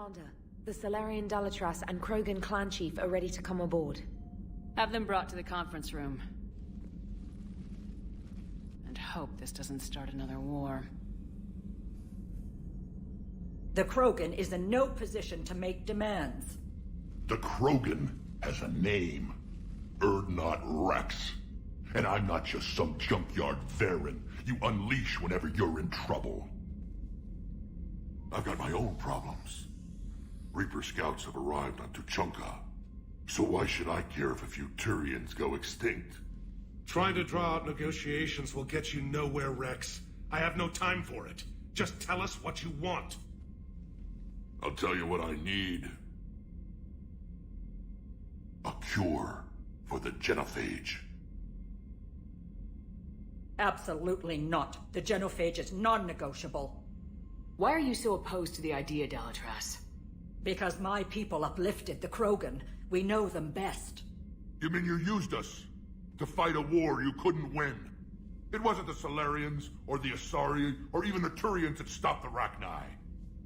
Commander, the Salarian Dalatras and Krogan clan chief are ready to come aboard. Have them brought to the conference room. And hope this doesn't start another war. The Krogan is in no position to make demands. The Krogan has a name. Urdnot Wrex. And I'm not just some junkyard Varen you unleash whenever you're in trouble. I've got my own problems. Reaper scouts have arrived on Tuchanka. So why should I care if a few Turians go extinct? Trying to draw out negotiations will get you nowhere, Wrex. I have no time for it. Just tell us what you want. I'll tell you what I need. A cure for the genophage. Absolutely not. The genophage is non-negotiable. Why are you so opposed to the idea, Dalatras? Because my people uplifted the Krogan. We know them best. You mean you used us to fight a war you couldn't win? It wasn't the Salarians, or the Asari, or even the Turians that stopped the Rachni.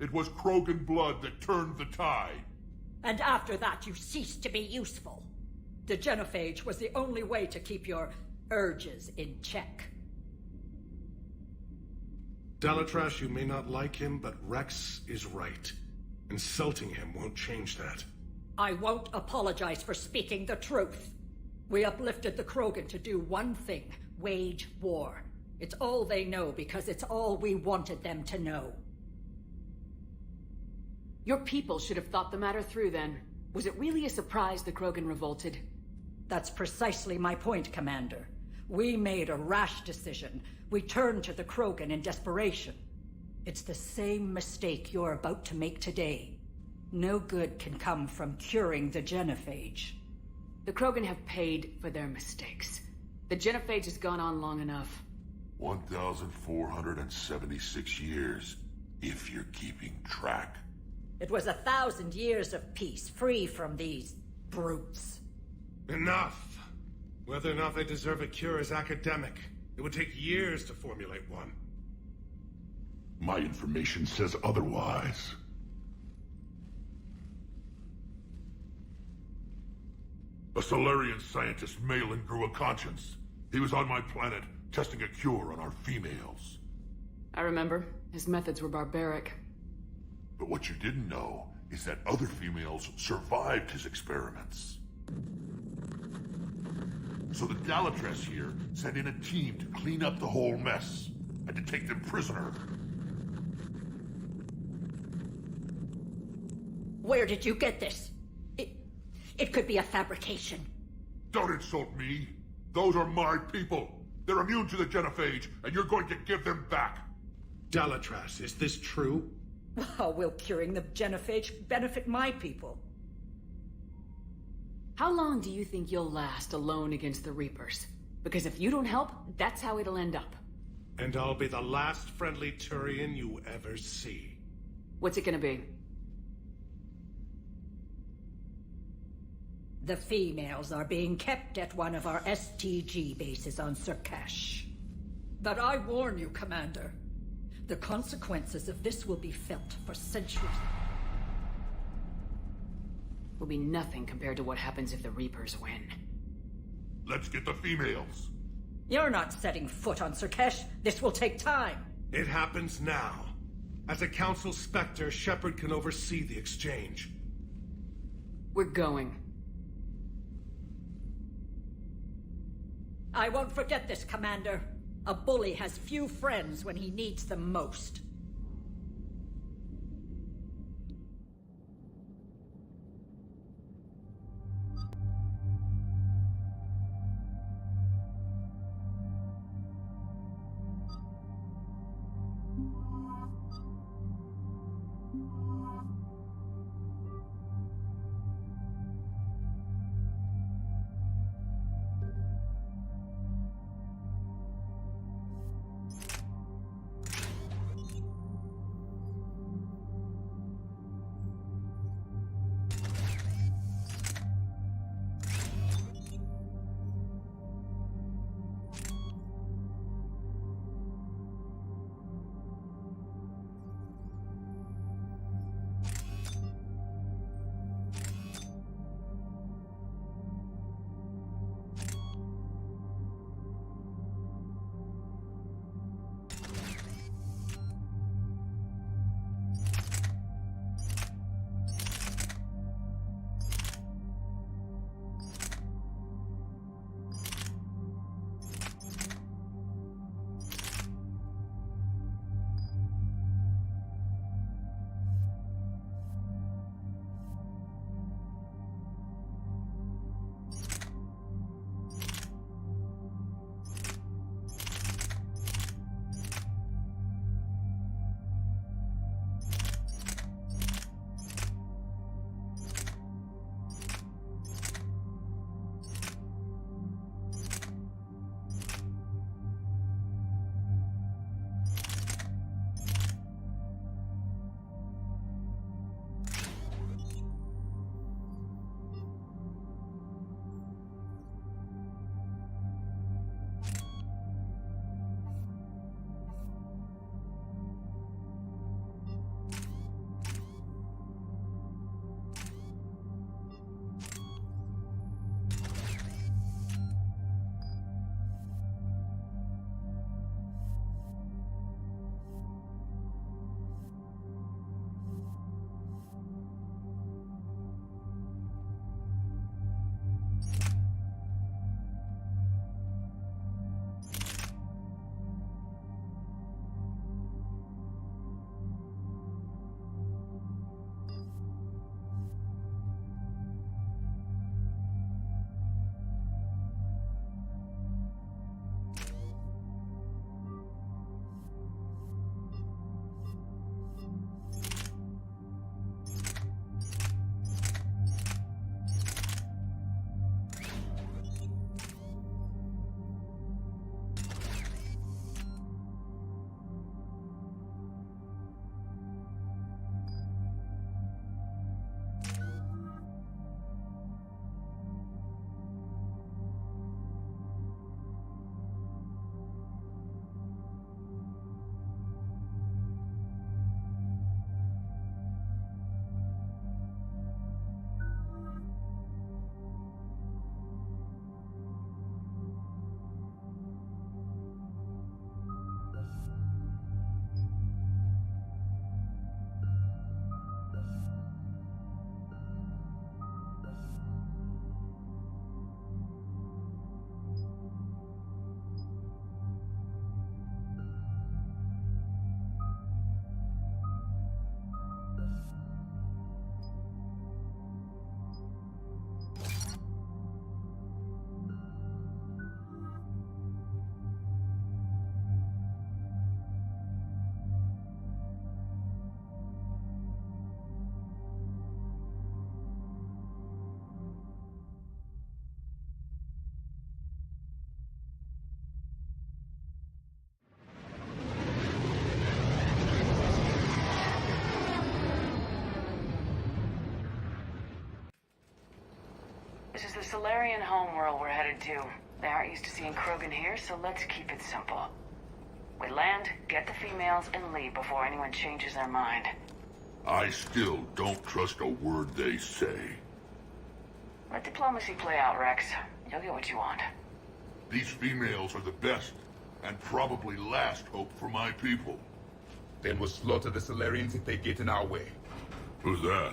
It was Krogan blood that turned the tide. And after that, you ceased to be useful. The genophage was the only way to keep your urges in check. Dalatras, you may not like him, but Wrex is right. Insulting him won't change that. I won't apologize for speaking the truth. We uplifted the Krogan to do one thing: wage war. It's all they know because it's all we wanted them to know. Your people should have thought the matter through then. Was it really a surprise the Krogan revolted? That's precisely my point, Commander. We made a rash decision. We turned to the Krogan in desperation. It's the same mistake you're about to make today. No good can come from curing the genophage. The Krogan have paid for their mistakes. The genophage has gone on long enough. 1,476 years, if you're keeping track. It was 1,000 years of peace, free from these brutes. Enough! Whether or not they deserve a cure is academic. It would take years to formulate one. My information says otherwise. A Solarian scientist, Malin, grew a conscience. He was on my planet, testing a cure on our females. I remember. His methods were barbaric. But what you didn't know is that other females survived his experiments. So the Dalatras here sent in a team to clean up the whole mess, and to take them prisoner. Where did you get this? It could be a fabrication. Don't insult me. Those are my people. They're immune to the genophage, and you're going to give them back. Dalatras, is this true? How will curing the genophage benefit my people? How long do you think you'll last alone against the Reapers? Because if you don't help, that's how it'll end up. And I'll be the last friendly Turian you ever see. What's it gonna be? The females are being kept at one of our STG bases on Sur'Kesh. But I warn you, Commander. The consequences of this will be felt for centuries. Will be nothing compared to what happens if the Reapers win. Let's get the females. You're not setting foot on Sur'Kesh. This will take time. It happens now. As a Council Spectre, Shepard can oversee the exchange. We're going. I won't forget this, Commander. A bully has few friends when he needs them most. This is the Solarian homeworld we're headed to. They aren't used to seeing Krogan here, so let's keep it simple. We land, get the females, and leave before anyone changes their mind. I still don't trust a word they say. Let diplomacy play out, Wrex. You'll get what you want. These females are the best, and probably last hope for my people. Then we'll slaughter the Solarians if they get in our way. Who's that?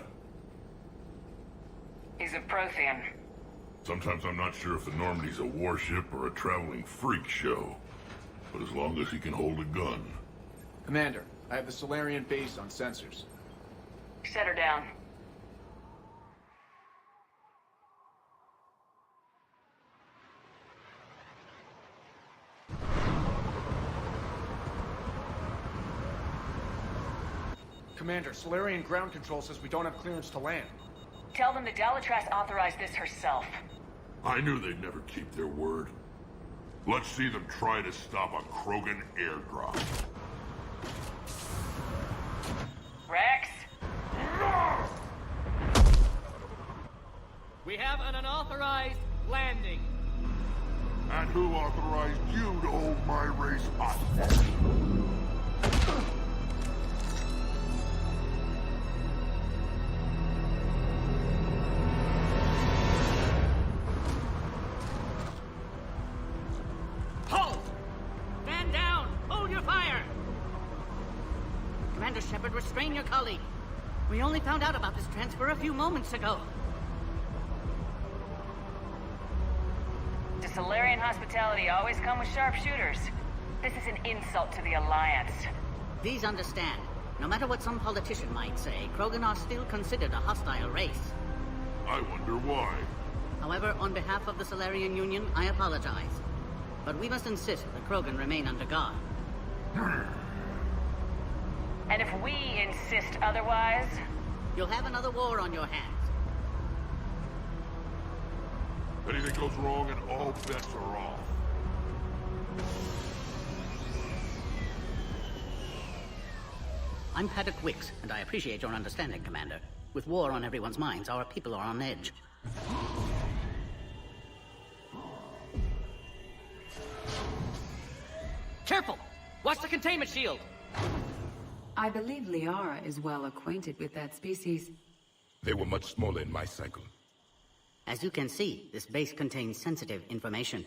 He's a Prothean. Sometimes I'm not sure if the Normandy's a warship or a traveling freak show. But as long as he can hold a gun. Commander, I have the Solarian base on sensors. Set her down. Commander, Solarian ground control says we don't have clearance to land. Tell them that Dalatras authorized this herself. I knew they'd never keep their word. Let's see them try to stop a Krogan airdrop. Wrex? We have an unauthorized landing. And who authorized you to hold my race hostage? Hold! Stand down! Hold your fire! Commander Shepard, restrain your colleague. We only found out about this transfer a few moments ago. Does Solarian hospitality always come with sharpshooters? This is an insult to the Alliance. Please understand, no matter what some politician might say, Krogan are still considered a hostile race. I wonder why. However, on behalf of the Solarian Union, I apologize. But we must insist the Krogan remain under guard. And if we insist otherwise... You'll have another war on your hands. Anything goes wrong and all bets are off. I'm Paddock Wicks, and I appreciate your understanding, Commander. With war on everyone's minds, our people are on edge. Careful! Watch the containment shield! I believe Liara is well acquainted with that species. They were much smaller in my cycle. As you can see, this base contains sensitive information.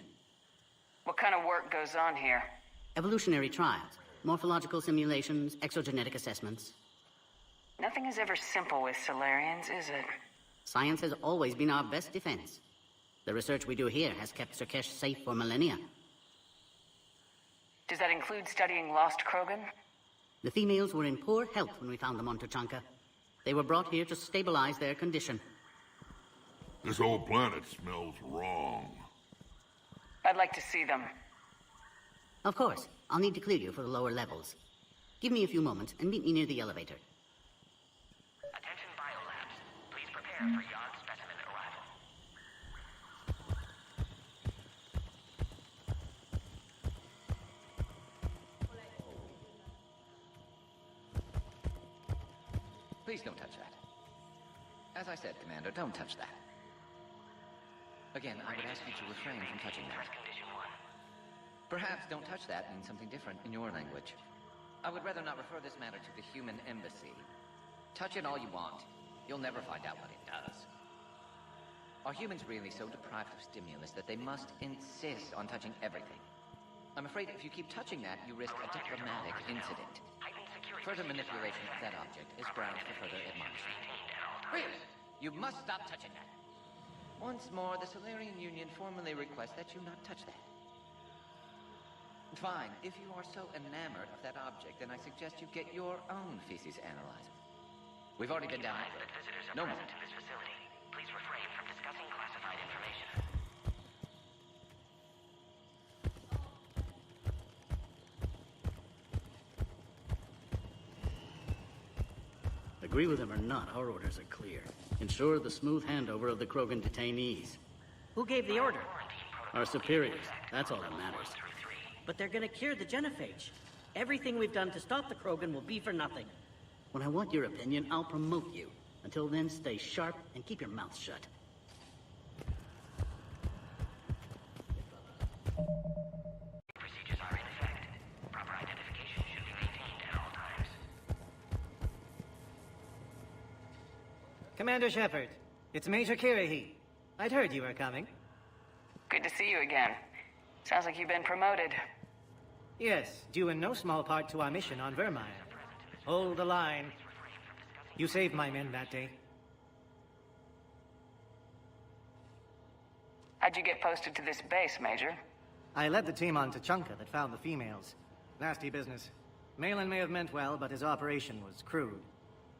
What kind of work goes on here? Evolutionary trials, morphological simulations, exogenetic assessments. Nothing is ever simple with Solarians, is it? Science has always been our best defense. The research we do here has kept Sur'Kesh safe for millennia. Does that include studying lost Krogan? The females were in poor health when we found them on Tuchanka. They were brought here to stabilize their condition. This whole planet smells wrong. I'd like to see them. Of course, I'll need to clear you for the lower levels. Give me a few moments and meet me near the elevator. Attention biolabs. Please prepare for yard specimen arrival. Please don't touch that. As I said, Commander, don't touch that. Again, I would ask you to refrain from touching that. Perhaps don't touch that means something different in your language. I would rather not refer this matter to the human embassy. Touch it all you want. You'll never find out what it does. Are humans really so deprived of stimulus that they must insist on touching everything? I'm afraid if you keep touching that, you risk a diplomatic incident. Further manipulation of that object is grounds for further admonishment. Really? You must stop touching that. Once more, the Solarian Union formally requests that you not touch that. Fine. If you are so enamored of that object, then I suggest you get your own feces analyzer. We've already been down that road. No more. To this facility. Please refrain from discussing classified information. Agree with him or not, our orders are clear. Ensure the smooth handover of the Krogan detainees. Who gave the order? Our superiors. That's all that matters. But they're gonna cure the genophage. Everything we've done to stop the Krogan will be for nothing. When I want your opinion, I'll promote you. Until then, stay sharp and keep your mouth shut. Commander Shepard, it's Major Kirahi. I'd heard you were coming. Good to see you again. Sounds like you've been promoted. Yes, due in no small part to our mission on Vermire. Hold the line. You saved my men that day. How'd you get posted to this base, Major? I led the team on Tachanka that found the females. Nasty business. Malin may have meant well, but his operation was crude.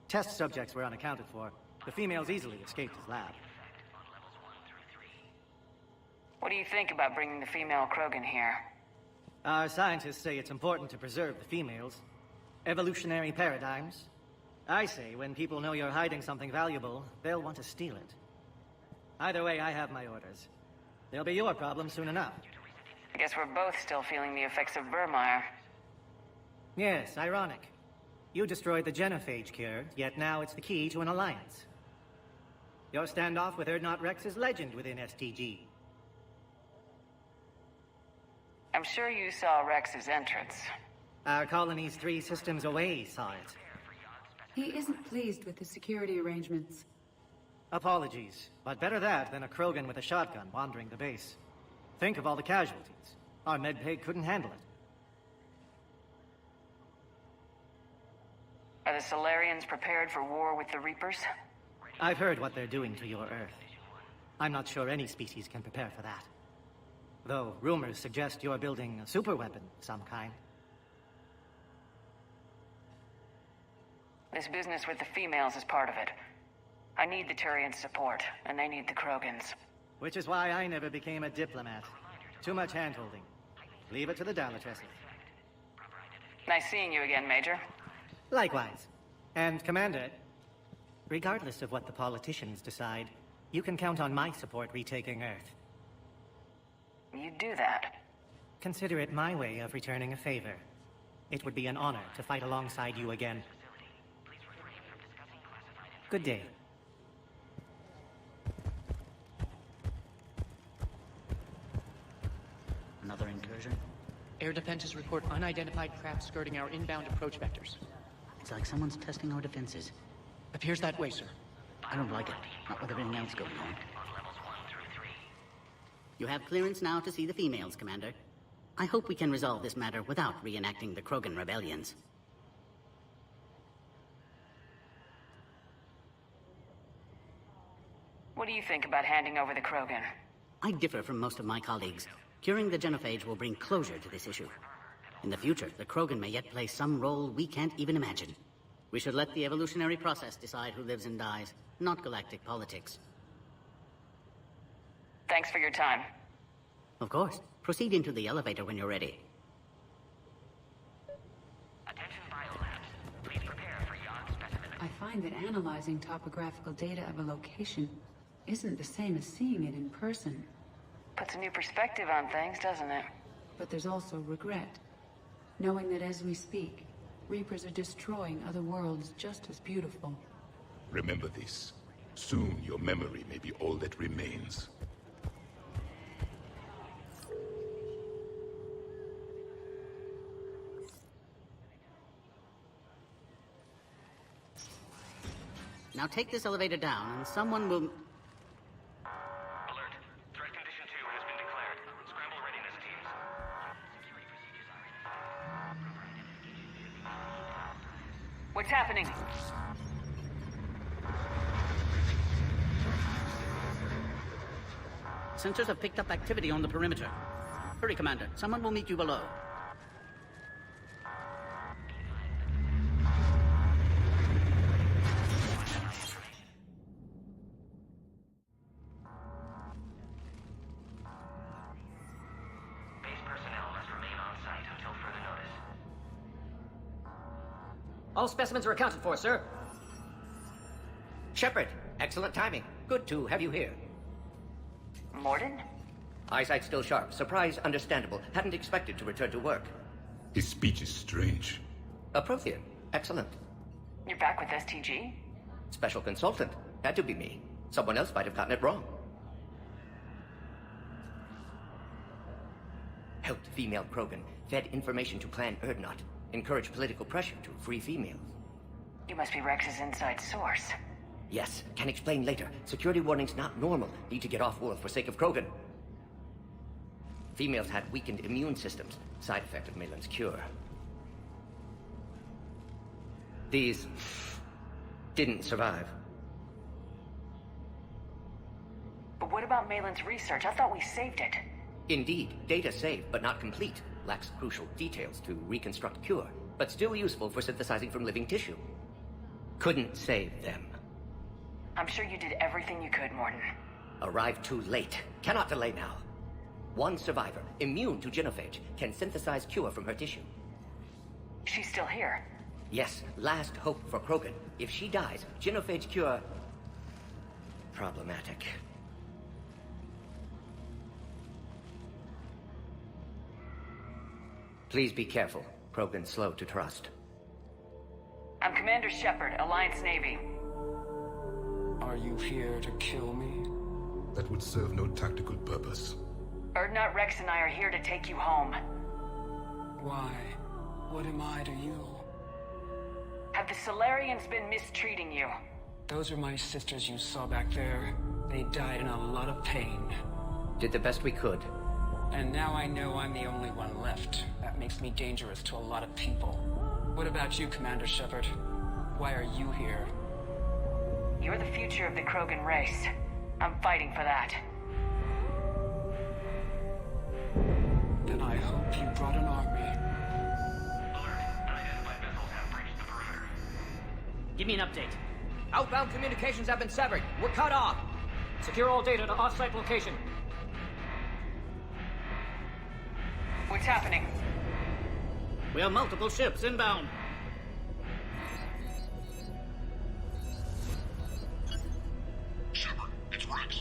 Test subjects were unaccounted for. The females easily escaped his lab. What do you think about bringing the female Krogan here? Our scientists say it's important to preserve the females. Evolutionary paradigms. I say when people know you're hiding something valuable, they'll want to steal it. Either way, I have my orders. They'll be your problem soon enough. I guess we're both still feeling the effects of Vermire. Yes, ironic. You destroyed the genophage cure, yet now it's the key to an alliance. Your standoff with Urdnot Wrex is legend within STG. I'm sure you saw Rex's entrance. Our colony's 3 systems away saw it. He isn't pleased with the security arrangements. Apologies, but better that than a Krogan with a shotgun wandering the base. Think of all the casualties. Our medbay couldn't handle it. Are the Solarians prepared for war with the Reapers? I've heard what they're doing to your Earth. I'm not sure any species can prepare for that. Though rumors suggest you're building a superweapon of some kind. This business with the females is part of it. I need the Turians' support, and they need the Krogans. Which is why I never became a diplomat. Too much hand-holding. Leave it to the Dalatresses. Nice seeing you again, Major. Likewise. And, Commander, regardless of what the politicians decide, you can count on my support retaking Earth. You do that? Consider it my way of returning a favor. It would be an honor to fight alongside you again. Good day. Another incursion? Air defenses report unidentified craft skirting our inbound approach vectors. It's like someone's testing our defenses. Appears that way, sir. I don't like it. Not with everything else going on. You have clearance now to see the females, Commander. I hope we can resolve this matter without reenacting the Krogan rebellions. What do you think about handing over the Krogan? I differ from most of my colleagues. Curing the genophage will bring closure to this issue. In the future, the Krogan may yet play some role we can't even imagine. We should let the evolutionary process decide who lives and dies, not galactic politics. Thanks for your time. Of course. Proceed into the elevator when you're ready. Attention biolabs. Please prepare for yon specimen. I find that analyzing topographical data of a location isn't the same as seeing it in person. Puts a new perspective on things, doesn't it? But there's also regret. Knowing that as we speak, Reapers are destroying other worlds just as beautiful. Remember this. Soon your memory may be all that remains. Now take this elevator down, and someone will... Alert. Threat condition 2 has been declared. Scramble readiness teams. What's happening? Sensors have picked up activity on the perimeter. Hurry, Commander. Someone will meet you below. Base personnel must remain on site until further notice. All specimens are accounted for, sir. Shepard, excellent timing. Good to have you here. Morden? Eyesight still sharp. Surprise understandable. Hadn't expected to return to work. His speech is strange. Prothean. Excellent. You're back with STG? Special consultant. Had to be me. Someone else might have gotten it wrong. Helped female Krogan. Fed information to Clan Urdnot. Encouraged political pressure to free females. You must be Rex's inside source. Yes, can explain later. Security warnings not normal. Need to get off-world for sake of Krogan. Females had weakened immune systems. Side effect of Malin's cure. These didn't survive. But what about Malin's research? I thought we saved it. Indeed, data saved, but not complete. Lacks crucial details to reconstruct cure, but still useful for synthesizing from living tissue. Couldn't save them. I'm sure you did everything you could, Morton. Arrived too late. Cannot delay now. One survivor, immune to genophage, can synthesize cure from her tissue. She's still here. Yes, last hope for Krogan. If she dies, genophage cure... problematic. Please be careful. Krogan's slow to trust. I'm Commander Shepard, Alliance Navy. Are you here to kill me? That would serve no tactical purpose. Urdnot, Wrex, and I are here to take you home. Why? What am I to you? Have the Solarians been mistreating you? Those are my sisters you saw back there. They died in a lot of pain. Did the best we could. And now I know I'm the only one left. That makes me dangerous to a lot of people. What about you, Commander Shepard? Why are you here? You're the future of the Krogan race. I'm fighting for that. Then I hope you brought an army. Give me an update. Outbound communications have been severed. We're cut off. Secure all data to off-site location. What's happening? We have multiple ships inbound. Shepard, it's Wrex.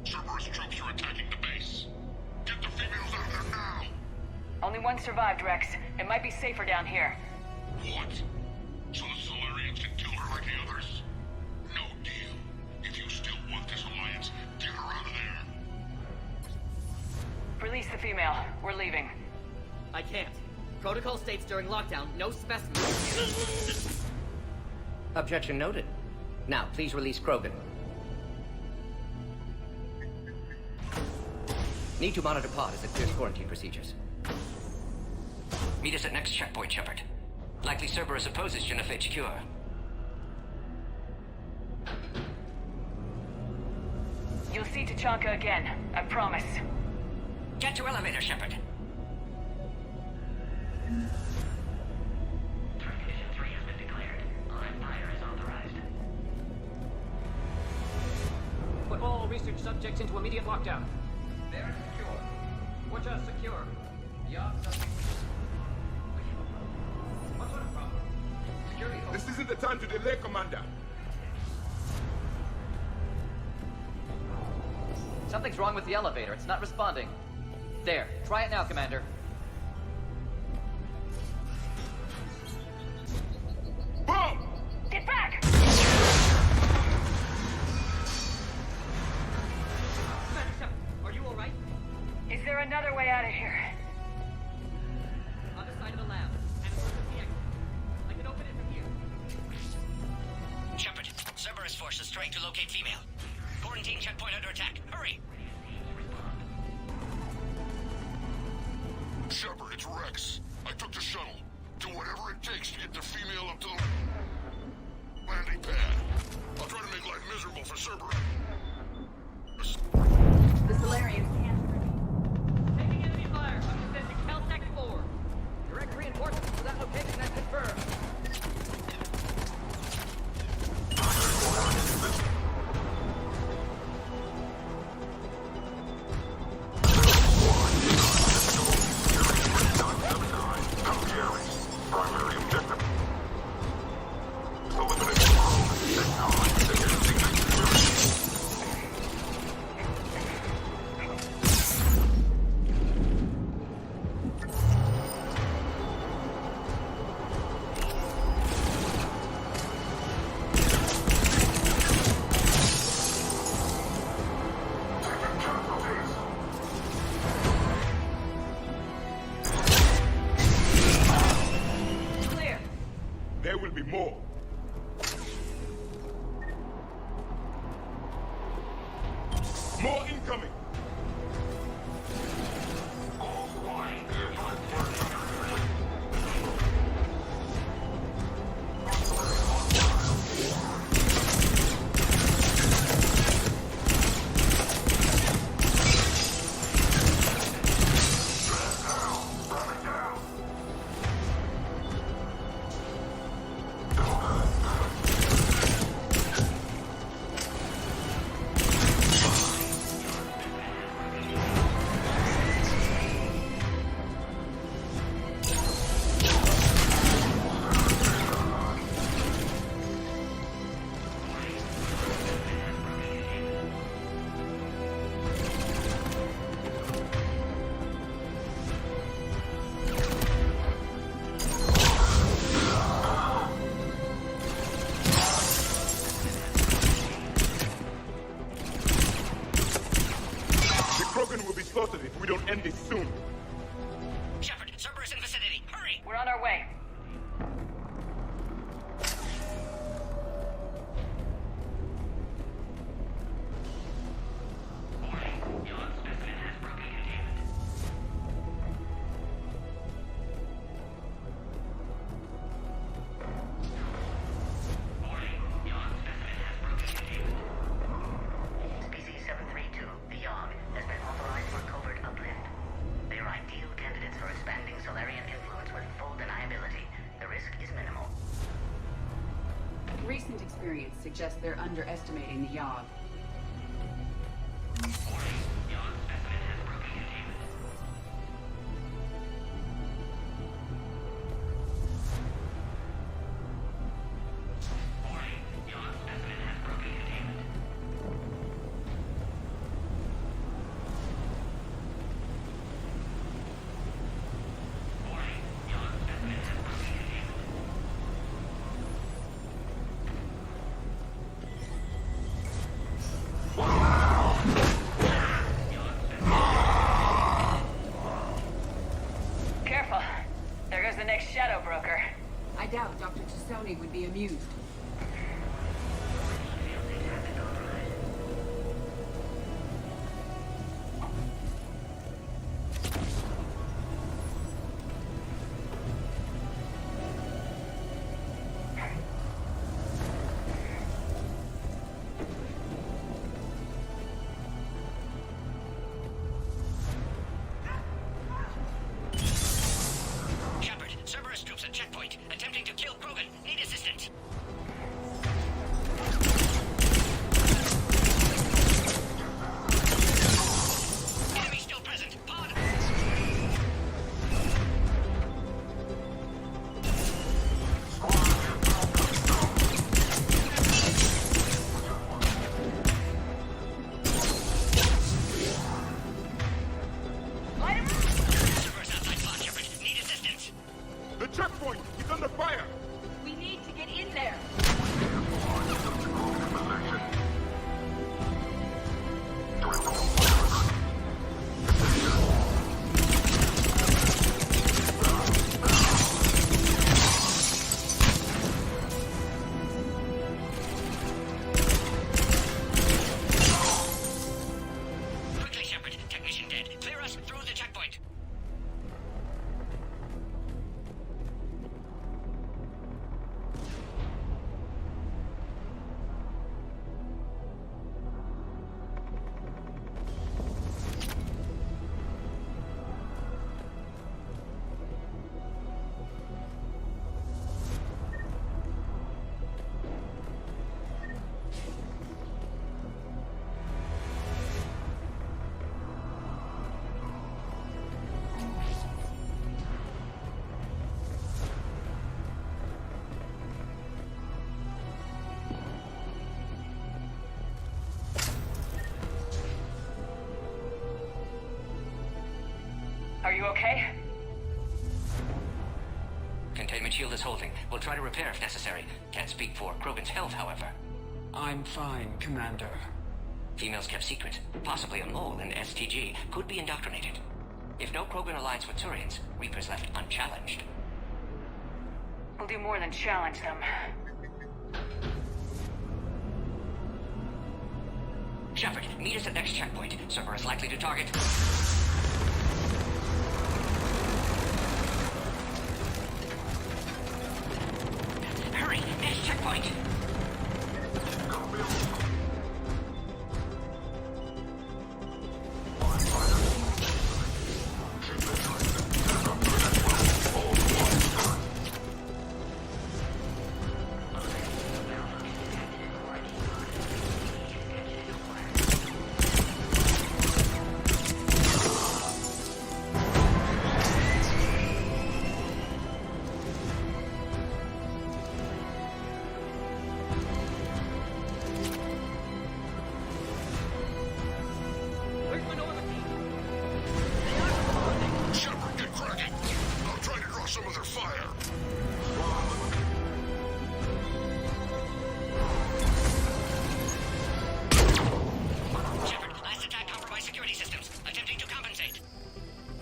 Cerberus troops are attacking the base. Get the females out of there now! Only one survived, Wrex. It might be safer down here. What? So the Solarians can kill her like the others? No deal. If you still want this alliance, get her out of there. Release the female. We're leaving. I can't. Protocol states during lockdown, no specimens. Objection noted. Now, please release Krogan. Need to monitor pod as it clears quarantine procedures. Meet us at next checkpoint, Shepard. Likely Cerberus opposes genophage cure. You'll see Tachanka again. I promise. Get to elevator, Shepard. Mission 3 has been declared. Fire is authorized. Put all research subjects into immediate lockdown. They're secure. Watch us secure. Yacht subject. What sort of problem? Security. This isn't the time to delay, Commander. Something's wrong with the elevator. It's not responding. There. Try it now, Commander. Boom! Get back! Are you alright? Is there another way out of here? Other side of the lab. And it's the exit. I can open it from here. Shepard, Cerberus forces trying to locate female. Quarantine checkpoint under attack. Hurry! Shepard, it's Wrex. I took the shuttle. Do whatever it takes to get the female up to the landing pad. I'll try to make life miserable for Cerberus. The Solarians can't. Taking enemy fire. I'm descending Caltech 4. Direct reinforcements to that location has confirmed. Primary objective. Eliminate More incoming! If we don't end this soon. Shepard, Cerberus in vicinity. Hurry! We're on our way. Recent experience suggests they're underestimating the Yogg. Shadow Broker. I doubt Dr. Tassoni would be amused. Cerberus troops at checkpoint, attempting to kill Krogan. Need assistance. Enemy still present. Pod. Cerberus outside pod, Shepard. Need assistance. The checkpoint! He's under fire! We need to get in there! Quickly, Shepard. Technician dead. Clear us through the checkpoint. Are you okay? Containment shield is holding. We'll try to repair if necessary. Can't speak for Krogan's health, however. I'm fine, Commander. Females kept secret. Possibly a mole in STG. Could be indoctrinated. If no Krogan aligns with Turians, Reaper's left unchallenged. We'll do more than challenge them. Shepard, meet us at next checkpoint. Cerberus likely to target. Hurry! Next checkpoint!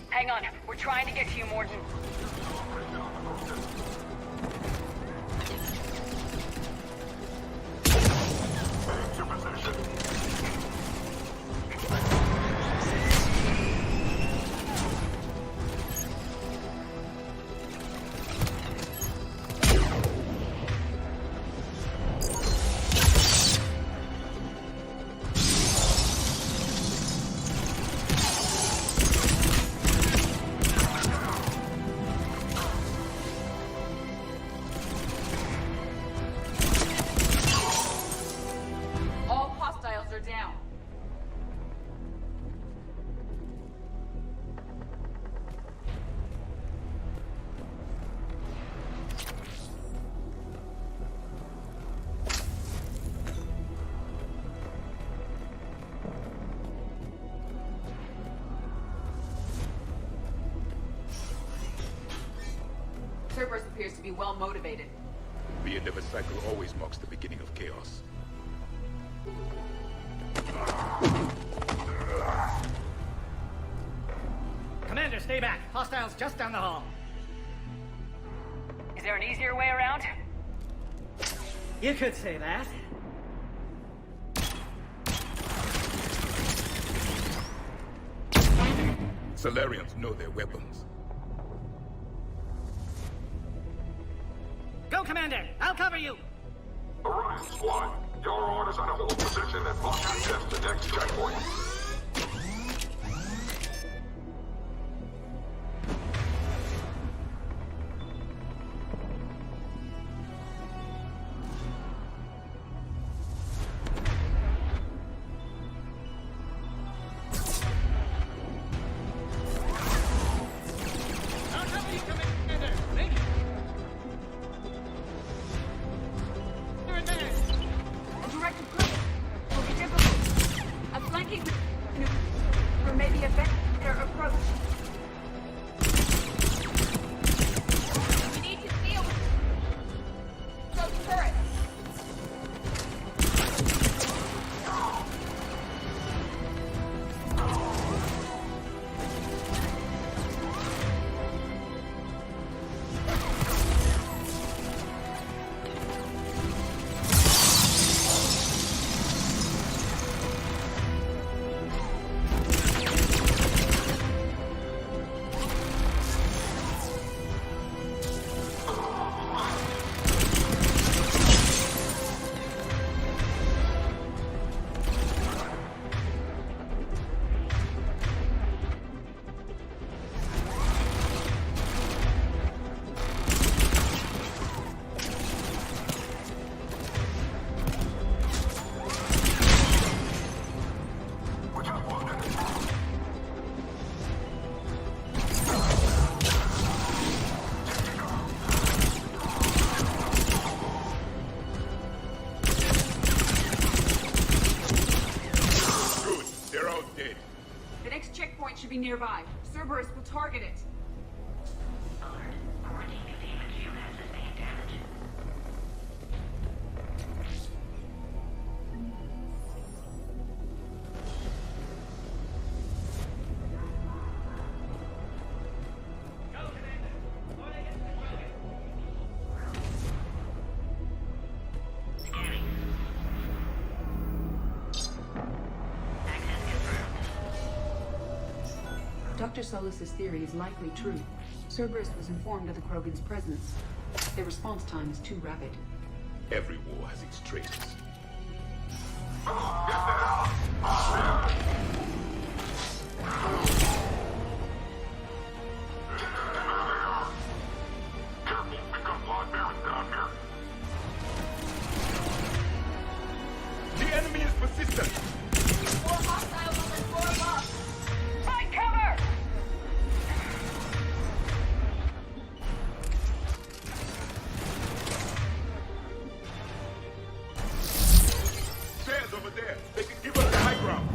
Hang on, we're trying to get to you, Morton. Cerberus appears to be well motivated. The end of a cycle always marks the beginning of chaos. Commander, stay back. Hostiles just down the hall. Is there an easier way around? You could say that. Solarians know their weapons. Go, Commander! I'll cover you! Orion Squad, your orders are to hold position and march against the next checkpoint. Should be nearby. Cerberus will target it. Dr. Solus's theory is likely true. Cerberus was informed of the Krogan's presence. Their response time is too rapid. Every war has its traitors. The enemy is persistent! More hostiles on the floor above! Find cover! Stairs over there! They can give us the high ground!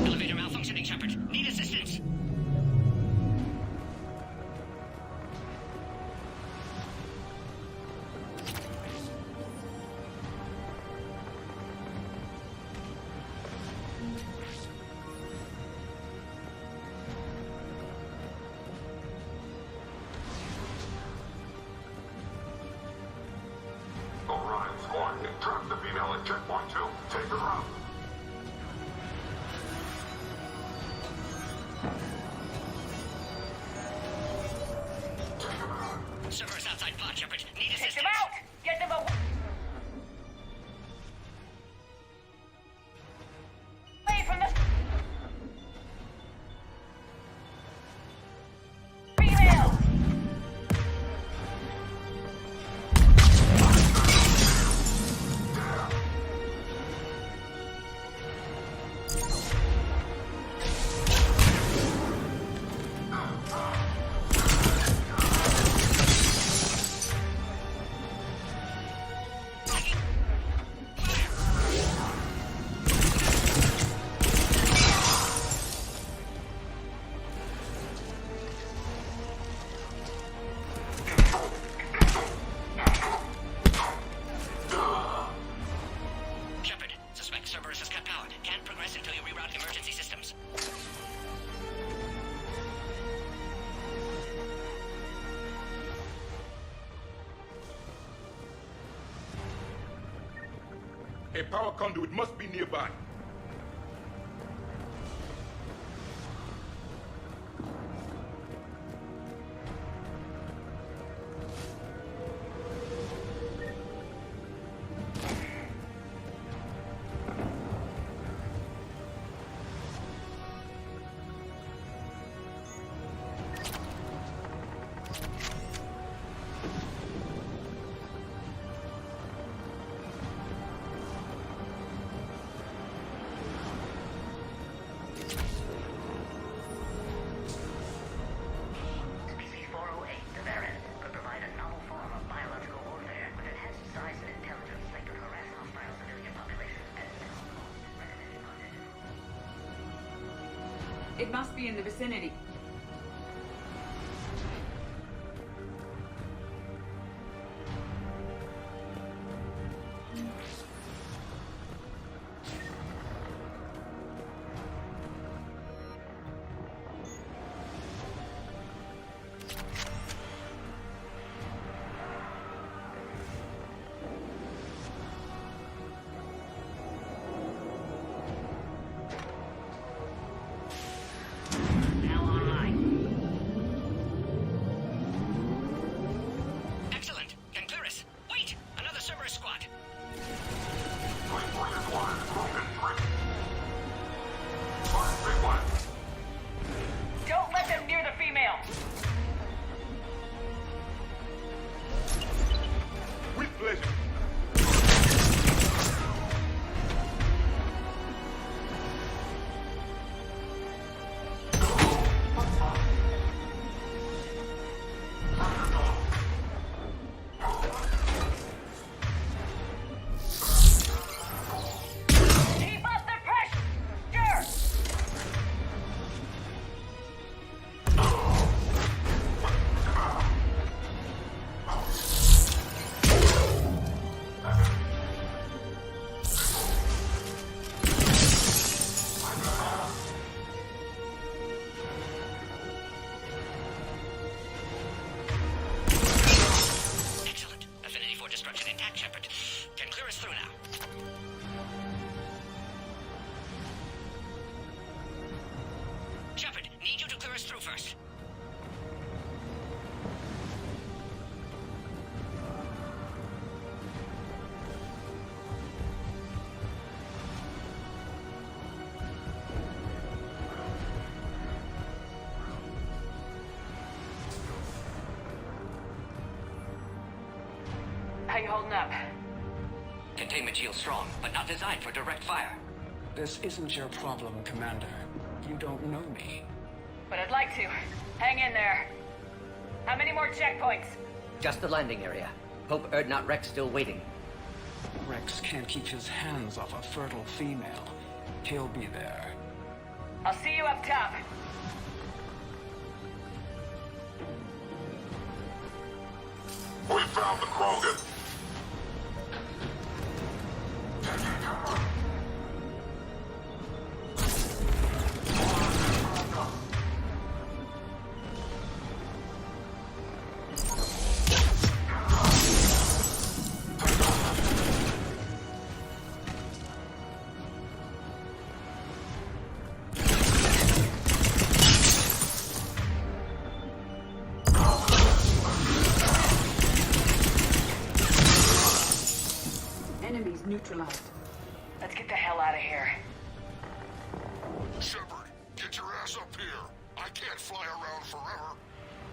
Elevator malfunctioning, Shepard. Need assistance. Orion squad, trap the female at checkpoint 2. Take her out. Server's outside pod, Shepard. Need assistance. Take them out! Get them away from the female! Shepard, suspect Cerberus has cut power. Can't progress until you reroute emergency systems. A power conduit must be nearby. It must be in the vicinity. How you holding up? Containment shield strong, but not designed for direct fire. This isn't your problem, Commander. You don't know me. But I'd like to. Hang in there. How many more checkpoints? Just the landing area. Hope Erdnot Wrex still waiting. Wrex can't keep his hands off a fertile female. He'll be there. I'll see you up top. We found the Krogan. Enemies neutralized. Let's get the hell out of here. Shepard, get your ass up here. I can't fly around forever.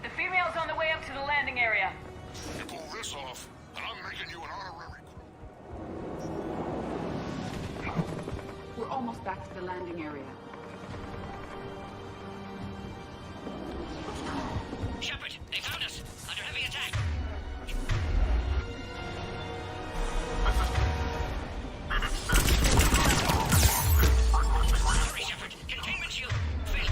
The female's on the way up to the landing area. You pull this off, and I'm making you an honorary. We're almost back to the landing area. Shepard, they found us! Under heavy attack! Hurry, Shepard! Containment shield! Fail!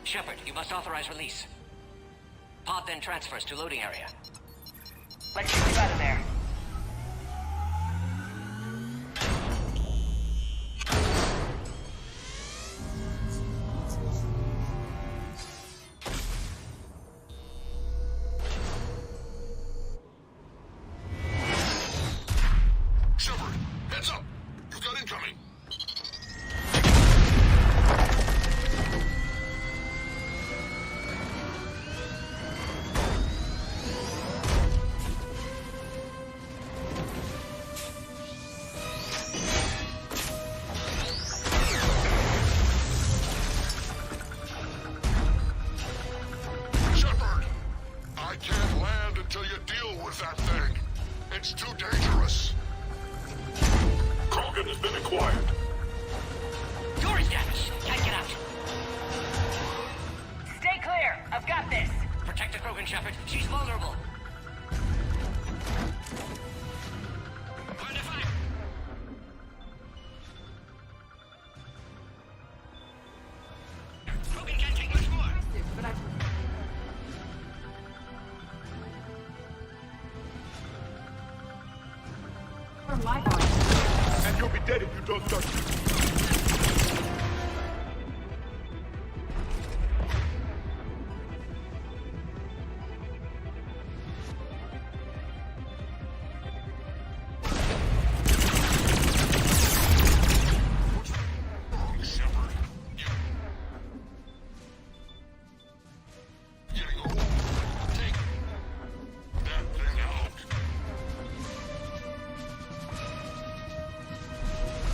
Shepard, you must authorize release. Pod then transfers to loading area. Let's get you out of there. Shepard, heads up! You've got incoming! Shepard! I can't land until you deal with that thing. It's too dangerous. Krogan has been acquired. Door is damaged. Can't get out. Stay clear. I've got this. Protect the Krogan, Shepard. She's vulnerable. Under fire. Krogan can't take much more. But I... For my part. And you'll be dead if you don't touch me. Shepard, getting old. Take that thing out.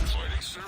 Fighting Saren.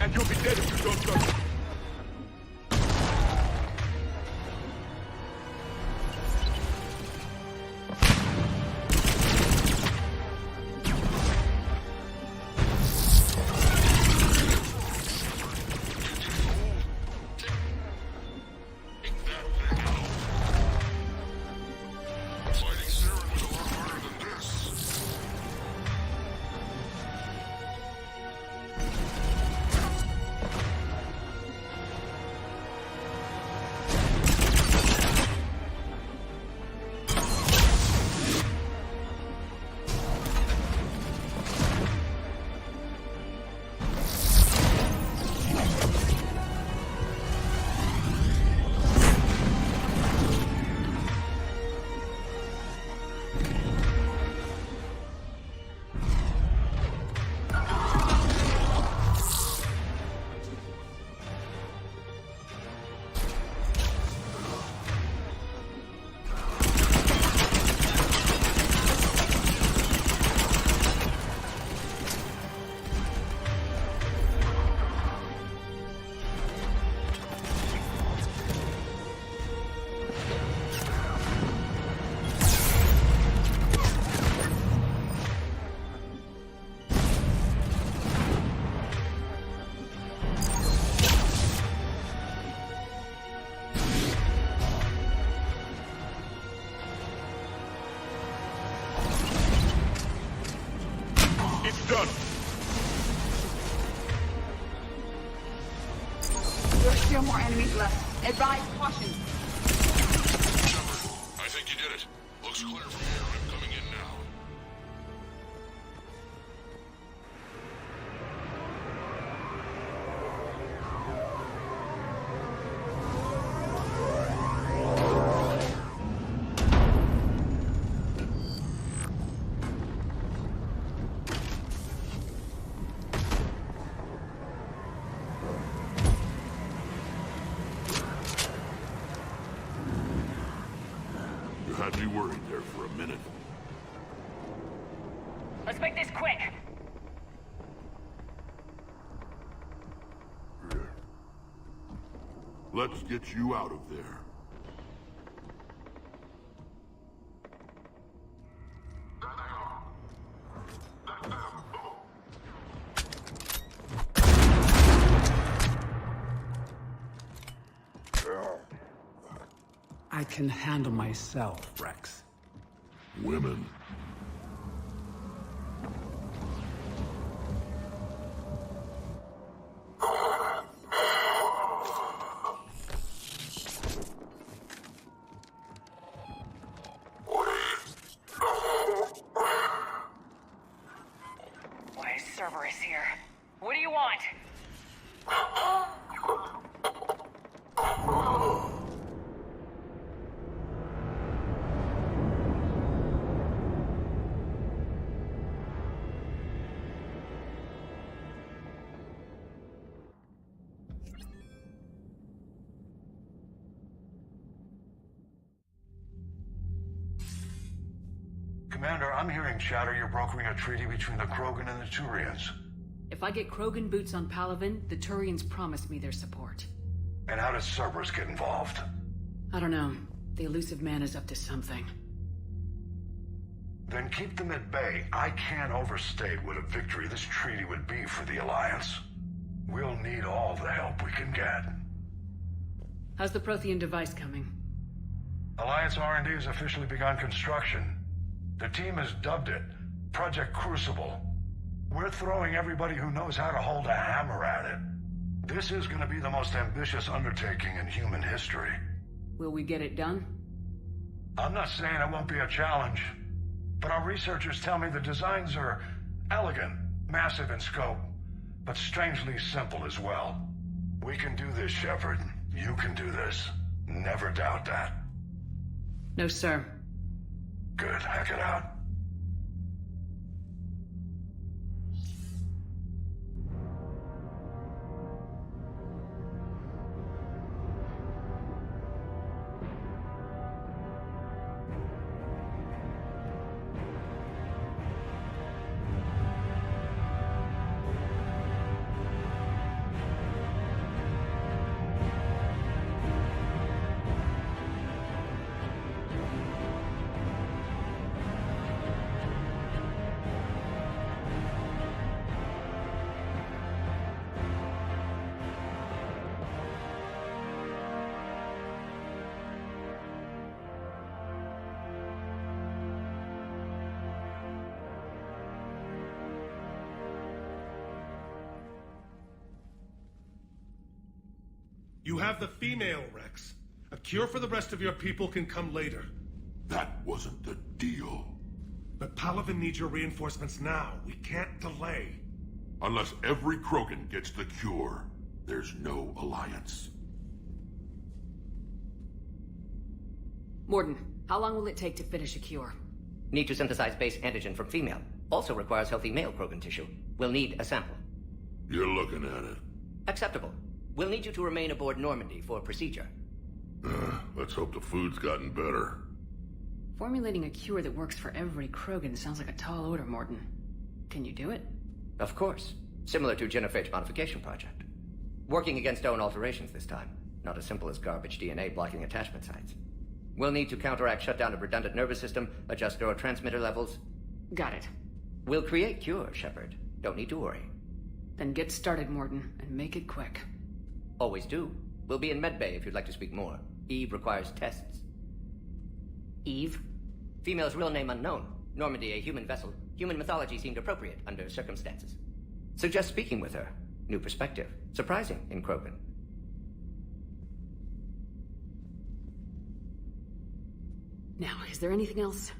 And you'll be dead if you don't go. Done. There are still more enemies left. Advise caution. I think you did it. Looks clear from here. I'm coming in now. Had me worried there for a minute. Let's make this quick. Let's get you out of there. I can handle myself, Wrex. Women. Why is Cerberus here? What do you want? Commander, I'm hearing chatter you're brokering a treaty between the Krogan and the Turians. If I get Krogan boots on Palaven, the Turians promise me their support. And how does Cerberus get involved? I don't know. The elusive man is up to something. Then keep them at bay. I can't overstate what a victory this treaty would be for the Alliance. We'll need all the help we can get. How's the Prothean device coming? Alliance R&D has officially begun construction. The team has dubbed it Project Crucible. We're throwing everybody who knows how to hold a hammer at it. This is going to be the most ambitious undertaking in human history. Will we get it done? I'm not saying it won't be a challenge, but our researchers tell me the designs are elegant, massive in scope, but strangely simple as well. We can do this, Shepard. You can do this. Never doubt that. No, sir. Good. Hack it out. You have the female, Wrex. A cure for the rest of your people can come later. That wasn't the deal. But Palaven needs your reinforcements now. We can't delay. Unless every Krogan gets the cure, there's no alliance. Morden, how long will it take to finish a cure? Need to synthesize base antigen from female. Also requires healthy male Krogan tissue. We'll need a sample. You're looking at it. Acceptable. We'll need you to remain aboard Normandy for procedure. Let's hope the food's gotten better. Formulating a cure that works for every Krogan sounds like a tall order, Morden. Can you do it? Of course. Similar to genophage modification project. Working against own alterations this time. Not as simple as garbage DNA blocking attachment sites. We'll need to counteract shutdown of redundant nervous system, adjust neurotransmitter levels. Got it. We'll create cure, Shepard. Don't need to worry. Then get started, Morden, and make it quick. Always do. We'll be in medbay if you'd like to speak more. Eve requires tests. Eve? Female's real name unknown. Normandy, a human vessel. Human mythology seemed appropriate under circumstances. Suggest speaking with her. New perspective. Surprising in Krogan. Now, is there anything else?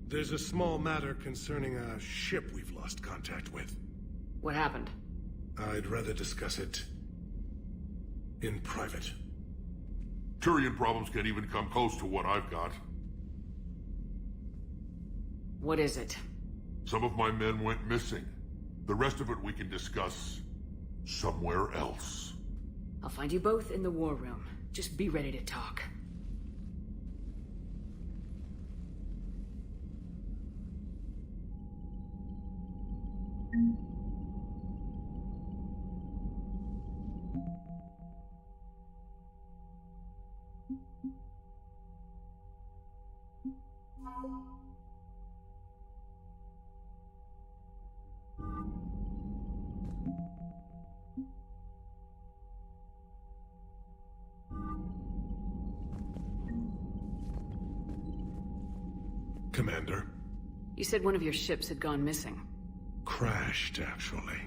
There's a small matter concerning a ship we've lost contact with. What happened? I'd rather discuss it in private. Turian problems can't even come close to what I've got. What is it? Some of my men went missing. The rest of it we can discuss somewhere else. I'll find you both in the war room. Just be ready to talk. Commander. You said one of your ships had gone missing. Crashed, actually.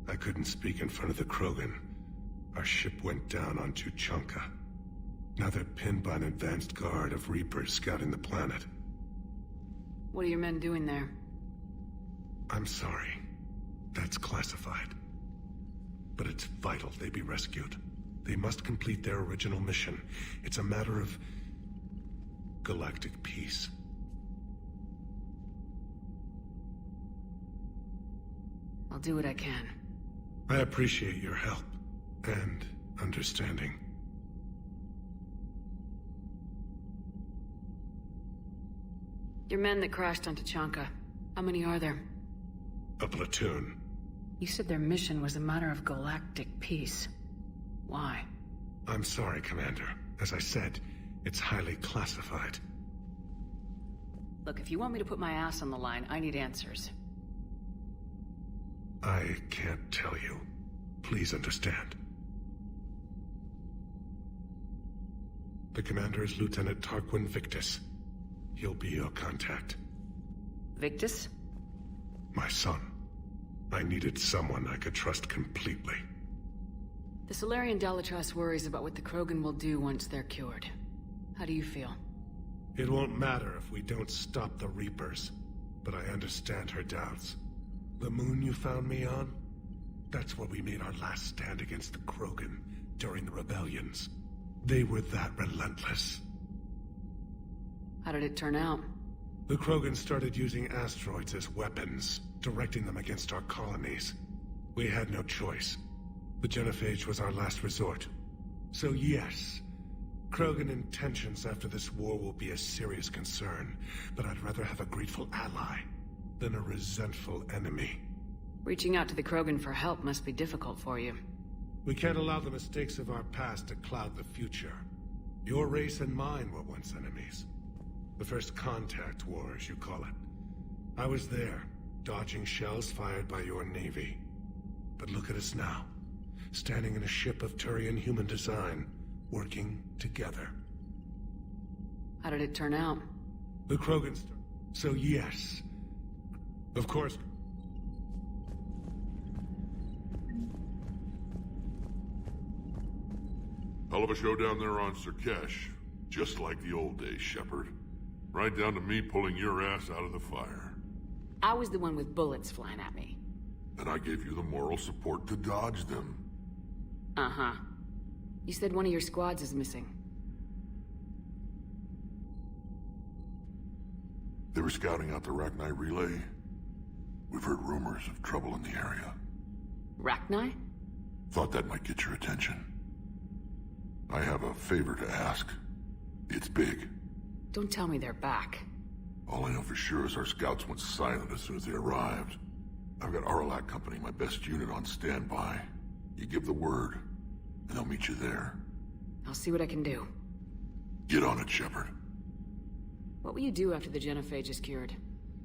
I couldn't speak in front of the Krogan. Our ship went down on Tuchanka. Now they're pinned by an advanced guard of Reapers scouting the planet. What are your men doing there? I'm sorry. That's classified. But it's vital they be rescued. They must complete their original mission. It's a matter of galactic peace. I'll do what I can. I appreciate your help and understanding. Your men that crashed on Tuchanka, how many are there? A platoon. You said their mission was a matter of galactic peace. Why? I'm sorry, Commander. As I said, it's highly classified. Look, if you want me to put my ass on the line, I need answers. I can't tell you. Please understand. The commander is Lieutenant Tarquin Victus. He'll be your contact. Victus? My son. I needed someone I could trust completely. The Solarian Dalatrass worries about what the Krogan will do once they're cured. How do you feel? It won't matter if we don't stop the Reapers, but I understand her doubts. The moon you found me on? That's where we made our last stand against the Krogan during the rebellions. They were that relentless. How did it turn out? The Krogan started using asteroids as weapons, directing them against our colonies. We had no choice. The genophage was our last resort. So yes, Krogan intentions after this war will be a serious concern, but I'd rather have a grateful ally than a resentful enemy. Reaching out to the Krogan for help must be difficult for you. We can't allow the mistakes of our past to cloud the future. Your race and mine were once enemies. The first contact war, as you call it. I was there, dodging shells fired by your navy. But look at us now, standing in a ship of Turian human design, working together. How did it turn out? The Krogan So yes, of course. Hell of a show down there on Sur'Kesh. Just like the old days, Shepard. Right down to me pulling your ass out of the fire. I was the one with bullets flying at me. And I gave you the moral support to dodge them. Uh-huh. You said one of your squads is missing. They were scouting out the Rachni relay. We've heard rumors of trouble in the area. Rachni? Thought that might get your attention. I have a favor to ask. It's big. Don't tell me they're back. All I know for sure is our scouts went silent as soon as they arrived. I've got Arlac Company, my best unit, on standby. You give the word, and they'll meet you there. I'll see what I can do. Get on it, Shepard. What will you do after the genophage is cured?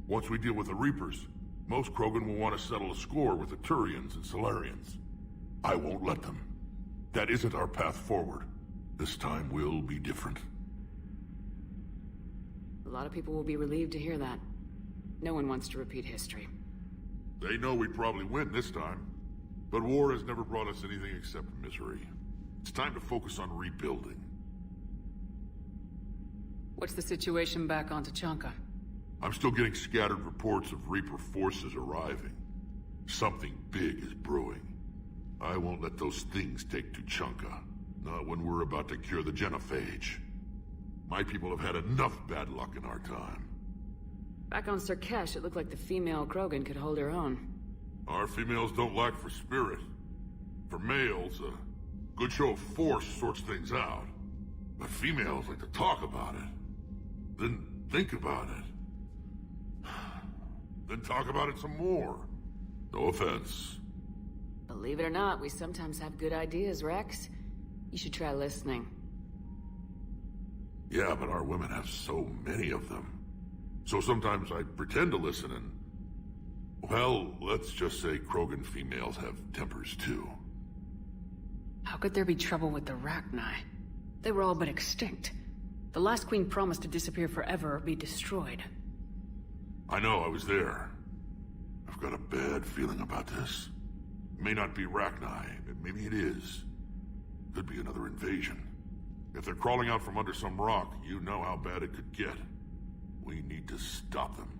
Once we deal with the Reapers, most Krogan will want to settle a score with the Turians and Solarians. I won't let them. That isn't our path forward. This time will be different. A lot of people will be relieved to hear that. No one wants to repeat history. They know we'd probably win this time. But war has never brought us anything except misery. It's time to focus on rebuilding. What's the situation back on Tuchanka? I'm still getting scattered reports of Reaper forces arriving. Something big is brewing. I won't let those things take Tuchanka. Not when we're about to cure the genophage. My people have had enough bad luck in our time. Back on Sur'Kesh, it looked like the female Krogan could hold her own. Our females don't lack for spirit. For males, a good show of force sorts things out. But females like to talk about it. Then think about it. Then talk about it some more. No offense. Believe it or not, we sometimes have good ideas, Wrex. You should try listening. Yeah, but our women have so many of them. So sometimes I pretend to listen and... Well, let's just say Krogan females have tempers too. How could there be trouble with the Rachni? They were all but extinct. The last queen promised to disappear forever or be destroyed. I know, I was there. I've got a bad feeling about this. It may not be Rachni, but maybe it is. Could be another invasion. If they're crawling out from under some rock, you know how bad it could get. We need to stop them.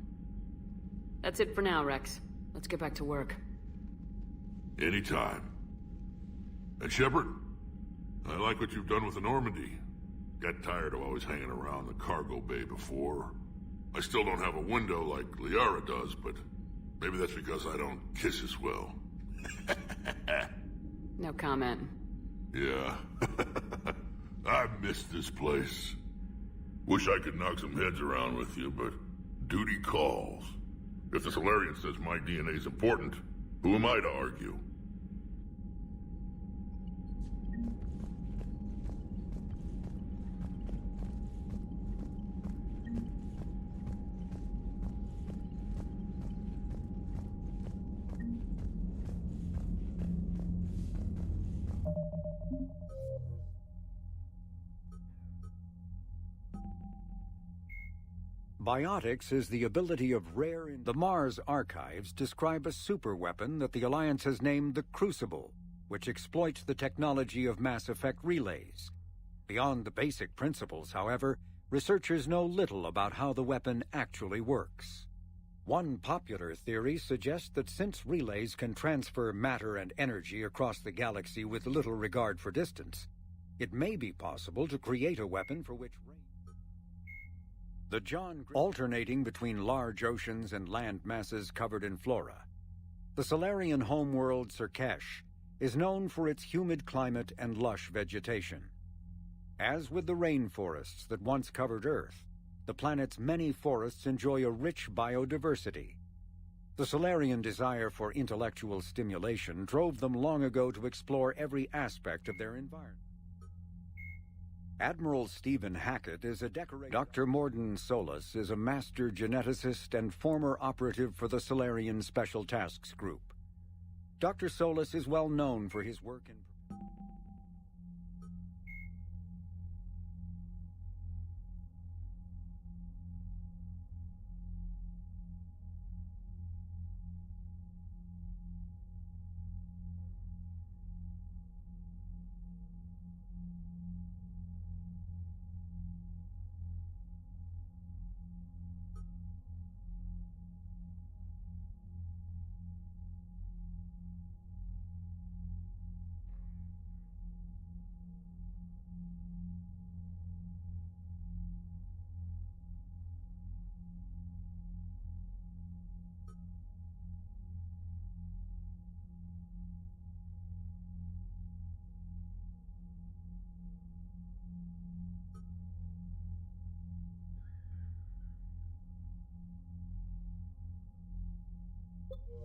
That's it for now, Wrex. Let's get back to work. Anytime. And Shepard, I like what you've done with the Normandy. Got tired of always hanging around the cargo bay before. I still don't have a window like Liara does, but maybe that's because I don't kiss as well. No comment. Yeah. I miss this place. Wish I could knock some heads around with you, but duty calls. If the Solarian says my DNA is important, who am I to argue? Biotics is the ability of rare... The Mars archives describe a superweapon that the Alliance has named the Crucible, which exploits the technology of Mass Effect relays. Beyond the basic principles, however, researchers know little about how the weapon actually works. One popular theory suggests that since relays can transfer matter and energy across the galaxy with little regard for distance, it may be possible to create a weapon for which... Alternating between large oceans and land masses covered in flora, the Solarian homeworld Sur'Kesh is known for its humid climate and lush vegetation. As with the rainforests that once covered Earth, the planet's many forests enjoy a rich biodiversity. The Solarian desire for intellectual stimulation drove them long ago to explore every aspect of their environment. Admiral Stephen Hackett is a decorated... Dr. Morden Solis is a master geneticist and former operative for the Solarian Special Tasks Group. Dr. Solis is well known for his work in... You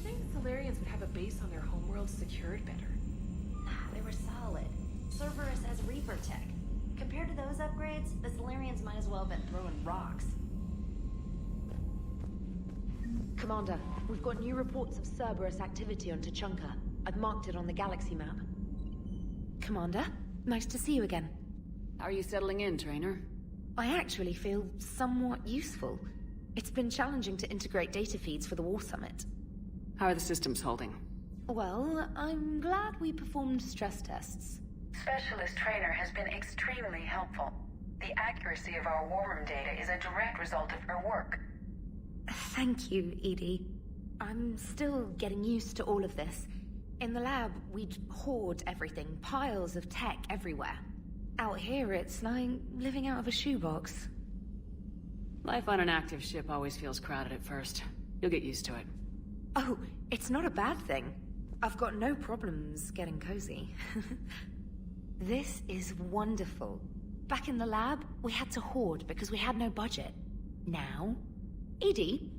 think Solarians would have a base on their homeworld secured better? Nah, they were solid. Cerberus has Reaper tech. Compared to those upgrades, the Solarians might as well have been throwing rocks. Commander, we've got new reports of Cerberus activity on Tuchanka. I've marked it on the galaxy map. Commander, nice to see you again. How are you settling in, Trainer? I actually feel somewhat useful. It's been challenging to integrate data feeds for the War Summit. How are the systems holding? Well, I'm glad we performed stress tests. Specialist Trainer has been extremely helpful. The accuracy of our war room data is a direct result of her work. Thank you, Edie. I'm still getting used to all of this. In the lab, we'd hoard everything, piles of tech everywhere. Out here, it's like living out of a shoebox. Life on an active ship always feels crowded at first. You'll get used to it. Oh, it's not a bad thing. I've got no problems getting cozy. This is wonderful. Back in the lab, we had to hoard because we had no budget. Now, Edie,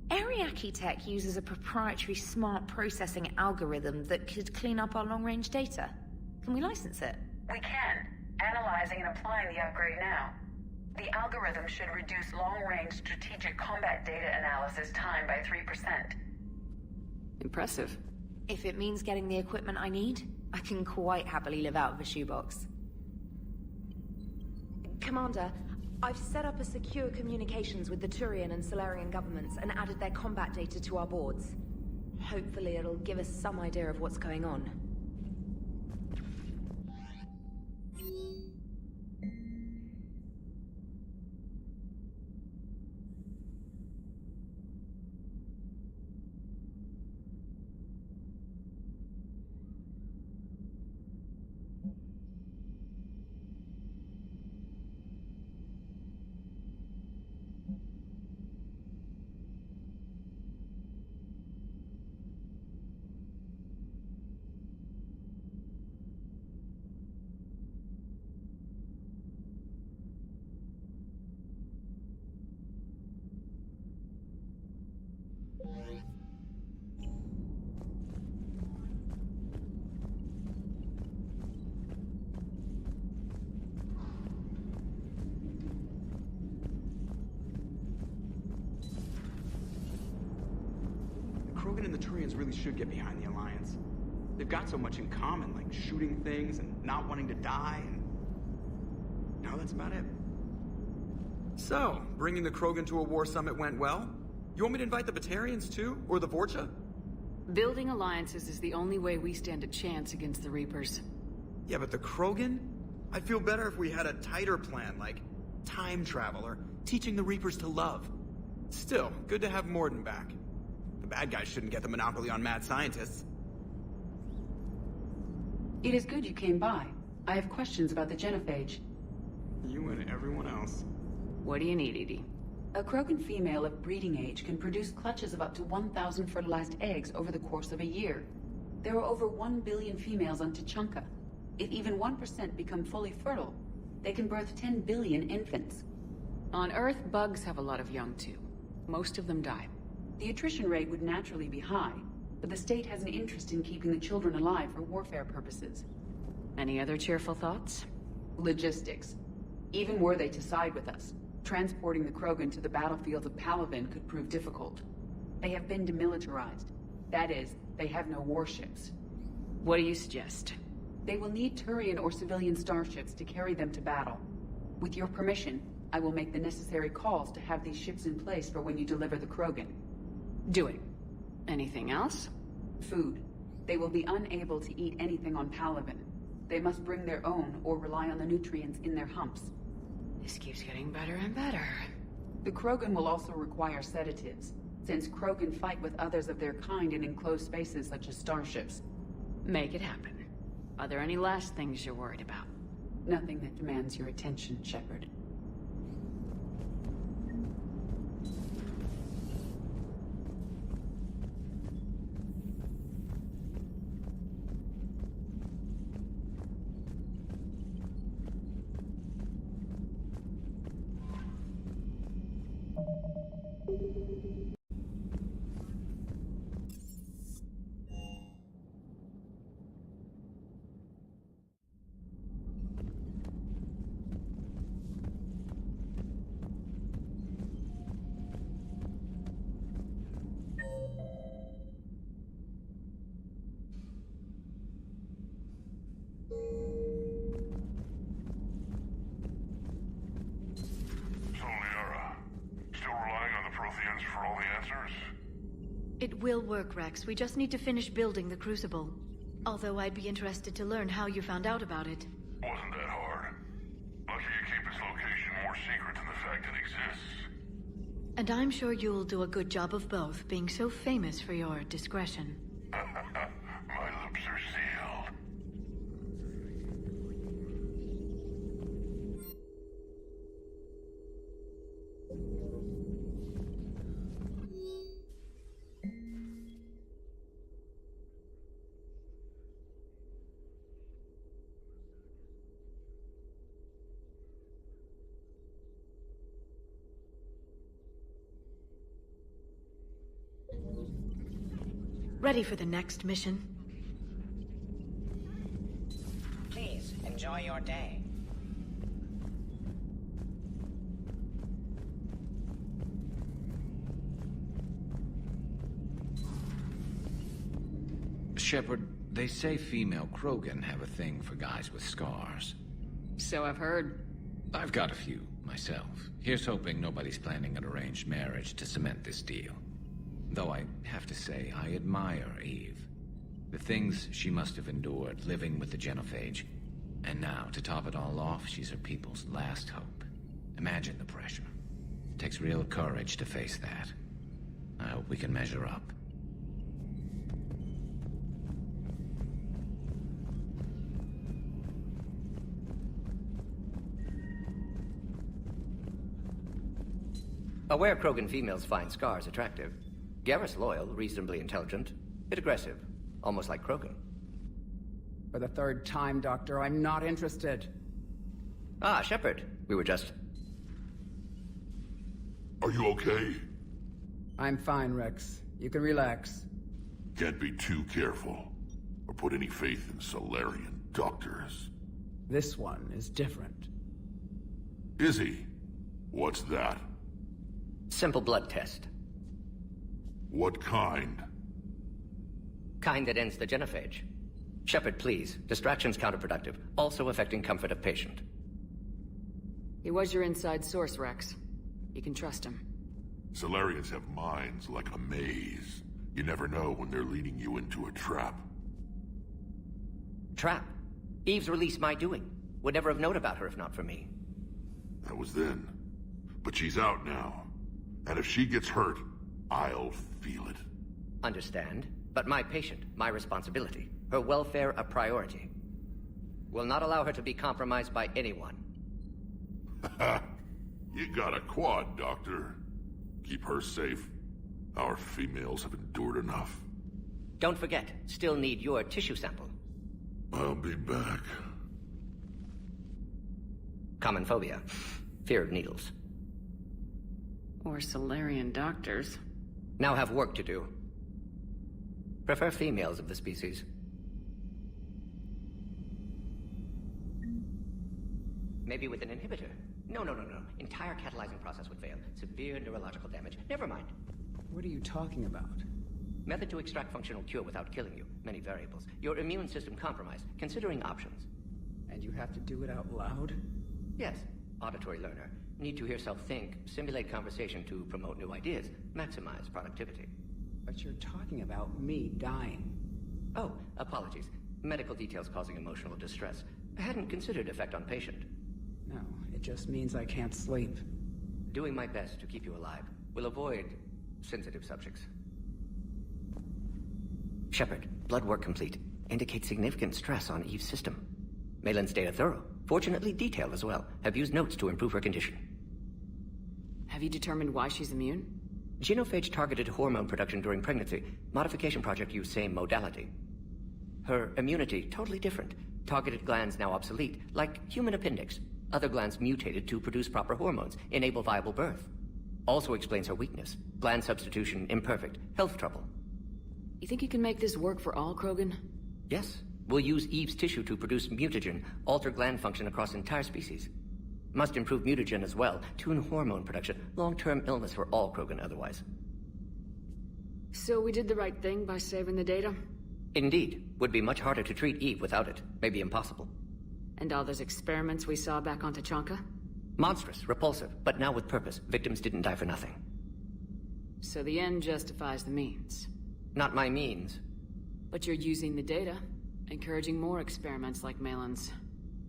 Ariake Tech uses a proprietary smart processing algorithm that could clean up our long-range data. Can we license it? We can. Analyzing and applying the upgrade now. The algorithm should reduce long-range strategic combat data analysis time by 3%. Impressive. If it means getting the equipment I need, I can quite happily live out of a shoebox. Commander, I've set up a secure communications with the Turian and Solarian governments and added their combat data to our boards. Hopefully it'll give us some idea of what's going on. Krogan and the Turians really should get behind the Alliance. They've got so much in common, like shooting things and not wanting to die, and... no, that's about it. So, bringing the Krogan to a war summit went well? You want me to invite the Batarians too? Or the Vorcha? Building alliances is the only way we stand a chance against the Reapers. Yeah, but the Krogan? I'd feel better if we had a tighter plan, like time travel or teaching the Reapers to love. Still, good to have Morden back. The bad guys shouldn't get the monopoly on mad scientists. It is good you came by. I have questions about the genophage. You and everyone else. What do you need, Edie? A Krogan female of breeding age can produce clutches of up to 1,000 fertilized eggs over the course of a year. There are over 1 billion females on Tuchanka. If even 1% become fully fertile, they can birth 10 billion infants. On Earth, bugs have a lot of young too. Most of them die. The attrition rate would naturally be high, but the state has an interest in keeping the children alive for warfare purposes. Any other cheerful thoughts? Logistics. Even were they to side with us, transporting the Krogan to the battlefield of Palaven could prove difficult. They have been demilitarized. That is, they have no warships. What do you suggest? They will need Turian or civilian starships to carry them to battle. With your permission, I will make the necessary calls to have these ships in place for when you deliver the Krogan. Do it. Anything else? Food. They will be unable to eat anything on Palaven. They must bring their own or rely on the nutrients in their humps. This keeps getting better and better. The Krogan will also require sedatives, since Krogan fight with others of their kind in enclosed spaces such as starships. Make it happen. Are there any last things you're worried about? Nothing that demands your attention, Shepard. will work, Wrex. We just need to finish building the Crucible. Although I'd be interested to learn how you found out about it. Wasn't that hard. Lucky you keep its location more secret than the fact it exists. And I'm sure you'll do a good job of both, being so famous for your discretion. My lips are sealed. Ready for the next mission? Please, enjoy your day. Shepard, they say female Krogan have a thing for guys with scars. So I've heard. I've got a few, myself. Here's hoping nobody's planning an arranged marriage to cement this deal. Though I have to say, I admire Eve. The things she must have endured living with the genophage. And now, to top it all off, she's her people's last hope. Imagine the pressure. It takes real courage to face that. I hope we can measure up. Aware Krogan females find scars attractive. Garrus loyal, reasonably intelligent, bit aggressive, almost like Krogan. For the third time, Doctor, I'm not interested. Ah, Shepard. We were just... Are you okay? I'm fine, Wrex. You can relax. Can't be too careful, or put any faith in Solarian doctors. This one is different. Is he? What's that? Simple blood test. What kind? Kind that ends the genophage. Shepard, please. Distraction's counterproductive, also affecting comfort of patient. He was your inside source, Wrex. You can trust him. Solarians have minds like a maze. You never know when they're leading you into a trap. Trap? Eve's release my doing. Would never have known about her if not for me. That was then. But she's out now. And if she gets hurt, I'll feel it. Understand. But my patient, my responsibility. Her welfare a priority. Will not allow her to be compromised by anyone. You got a quad, Doctor. Keep her safe. Our females have endured enough. Don't forget, still need your tissue sample. I'll be back. Common phobia. Fear of needles. Or Solarian doctors. Now have work to do. Prefer females of the species. Maybe with an inhibitor. No. Entire catalyzing process would fail. Severe neurological damage. Never mind. What are you talking about? Method to extract functional cure without killing you. Many variables. Your immune system compromised. Considering options. And you have to do it out loud? Yes. Auditory learner. Need to hear self think, simulate conversation to promote new ideas, maximize productivity. But you're talking about me dying. Oh, apologies. Medical details causing emotional distress. I hadn't considered effect on patient. No, it just means I can't sleep. Doing my best to keep you alive. Will avoid sensitive subjects. Shepard, blood work complete. Indicates significant stress on Eve's system. Malin's data thorough. Fortunately detailed as well. Have used notes to improve her condition. Have you determined why she's immune? Genophage targeted hormone production during pregnancy. Modification project used same modality. Her immunity, totally different. Targeted glands now obsolete, like human appendix. Other glands mutated to produce proper hormones, enable viable birth. Also explains her weakness. Gland substitution imperfect. Health trouble. You think you can make this work for all Krogan? Yes. We'll use Eve's tissue to produce mutagen, alter gland function across entire species. Must improve mutagen as well, tune hormone production, long-term illness for all Krogan otherwise. So we did the right thing by saving the data? Indeed. Would be much harder to treat Eve without it. Maybe impossible. And all those experiments we saw back on Tachanka? Monstrous, repulsive, but now with purpose. Victims didn't die for nothing. So the end justifies the means. Not my means. But you're using the data, encouraging more experiments like Malin's.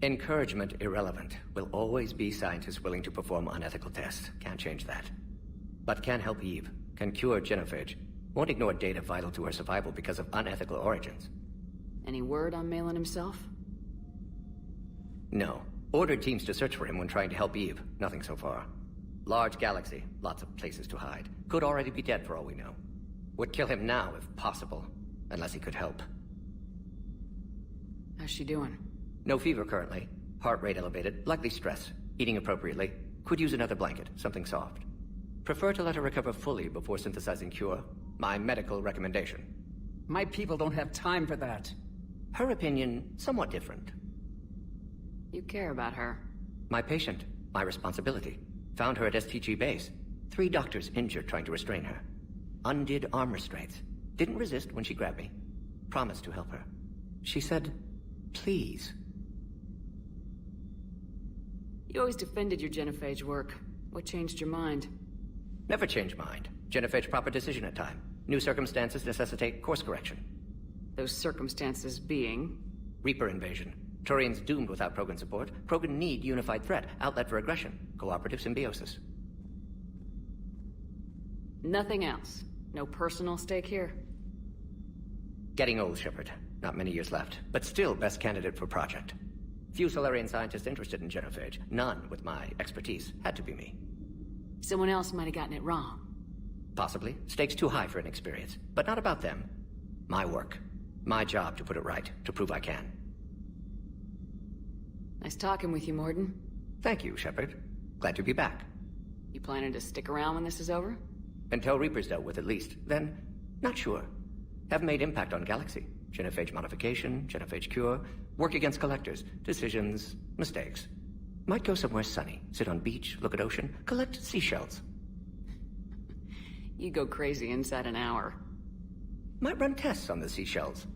Encouragement irrelevant. Will always be scientists willing to perform unethical tests. Can't change that. But can help Eve. Can cure genophage. Won't ignore data vital to her survival because of unethical origins. Any word on Malin himself? No. Ordered teams to search for him when trying to help Eve. Nothing so far. Large galaxy. Lots of places to hide. Could already be dead for all we know. Would kill him now if possible. Unless he could help. How's she doing? No fever currently. Heart rate elevated. Likely stress. Eating appropriately. Could use another blanket. Something soft. Prefer to let her recover fully before synthesizing cure. My medical recommendation. My people don't have time for that. Her opinion, somewhat different. You care about her. My patient. My responsibility. Found her at STG base. 3 doctors injured trying to restrain her. Undid arm restraints. Didn't resist when she grabbed me. Promised to help her. She said, please. You always defended your genophage work. What changed your mind? Never change mind. Genophage proper decision at time. New circumstances necessitate course correction. Those circumstances being? Reaper invasion. Turians doomed without Krogan support. Krogan need unified threat. Outlet for aggression. Cooperative symbiosis. Nothing else. No personal stake here? Getting old, Shepard. Not many years left. But still best candidate for project. Few Solarian scientists interested in genophage. None with my expertise. Had to be me. Someone else might have gotten it wrong. Possibly. Stakes too high for inexperience. But not about them. My work. My job to put it right. To prove I can. Nice talking with you, Morden. Thank you, Shepard. Glad to be back. You planning to stick around when this is over? Until Reaper's dealt with, at least. Then, not sure. Have made impact on Galaxy. Genophage modification, genophage cure, work against collectors, decisions, mistakes. Might go somewhere sunny, sit on beach, look at ocean, collect seashells. You go crazy inside an hour. Might run tests on the seashells.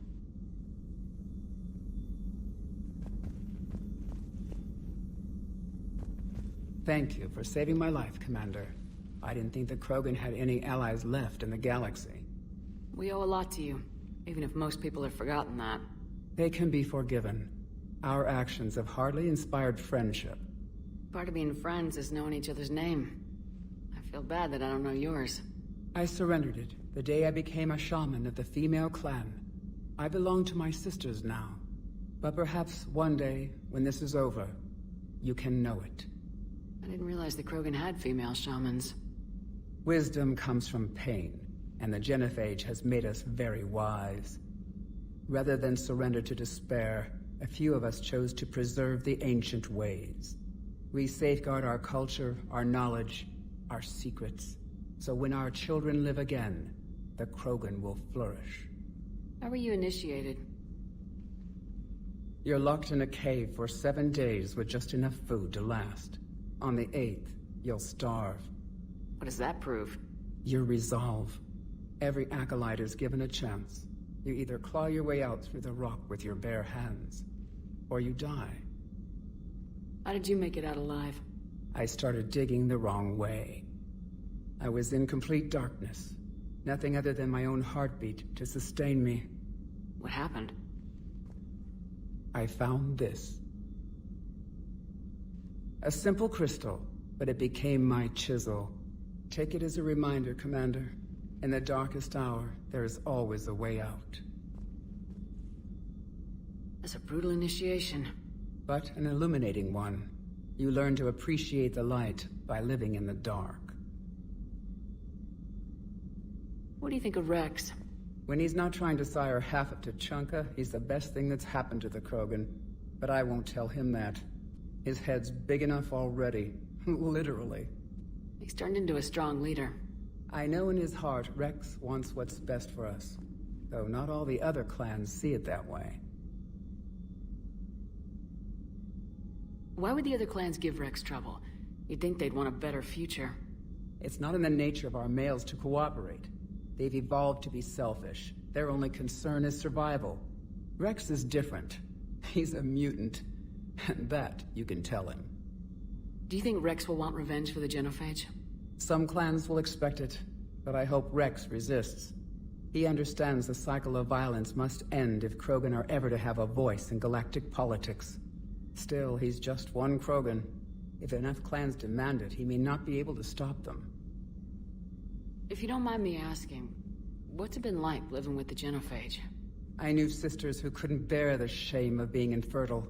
Thank you for saving my life, Commander. I didn't think the Krogan had any allies left in the galaxy. We owe a lot to you, even if most people have forgotten that. They can be forgiven. Our actions have hardly inspired friendship. Part of being friends is knowing each other's name. I feel bad that I don't know yours. I surrendered it the day I became a shaman of the female clan. I belong to my sisters now. But perhaps one day, when this is over, you can know it. I didn't realize the Krogan had female shamans. Wisdom comes from pain, and the genophage has made us very wise. Rather than surrender to despair, a few of us chose to preserve the ancient ways. We safeguard our culture, our knowledge, our secrets. So when our children live again, the Krogan will flourish. How were you initiated? You're locked in a cave for 7 days with just enough food to last. On the 8th, you'll starve. What does that prove? Your resolve. Every acolyte is given a chance. You either claw your way out through the rock with your bare hands, or you die. How did you make it out alive? I started digging the wrong way. I was in complete darkness. Nothing other than my own heartbeat to sustain me. What happened? I found this. A simple crystal, but it became my chisel. Take it as a reminder, Commander. In the darkest hour, there is always a way out. That's a brutal initiation. But an illuminating one. You learn to appreciate the light by living in the dark. What do you think of Wrex? When he's not trying to sire half of Tuchanka, he's the best thing that's happened to the Krogan. But I won't tell him that. His head's big enough already. Literally. He's turned into a strong leader. I know in his heart Wrex wants what's best for us. Though not all the other clans see it that way. Why would the other clans give Wrex trouble? You'd think they'd want a better future. It's not in the nature of our males to cooperate. They've evolved to be selfish. Their only concern is survival. Wrex is different. He's a mutant. And that you can tell him. Do you think Wrex will want revenge for the genophage? Some clans will expect it, but I hope Wrex resists. He understands the cycle of violence must end if Krogan are ever to have a voice in galactic politics. Still, he's just one Krogan. If enough clans demand it, he may not be able to stop them. If you don't mind me asking, what's it been like living with the Genophage? I knew sisters who couldn't bear the shame of being infertile.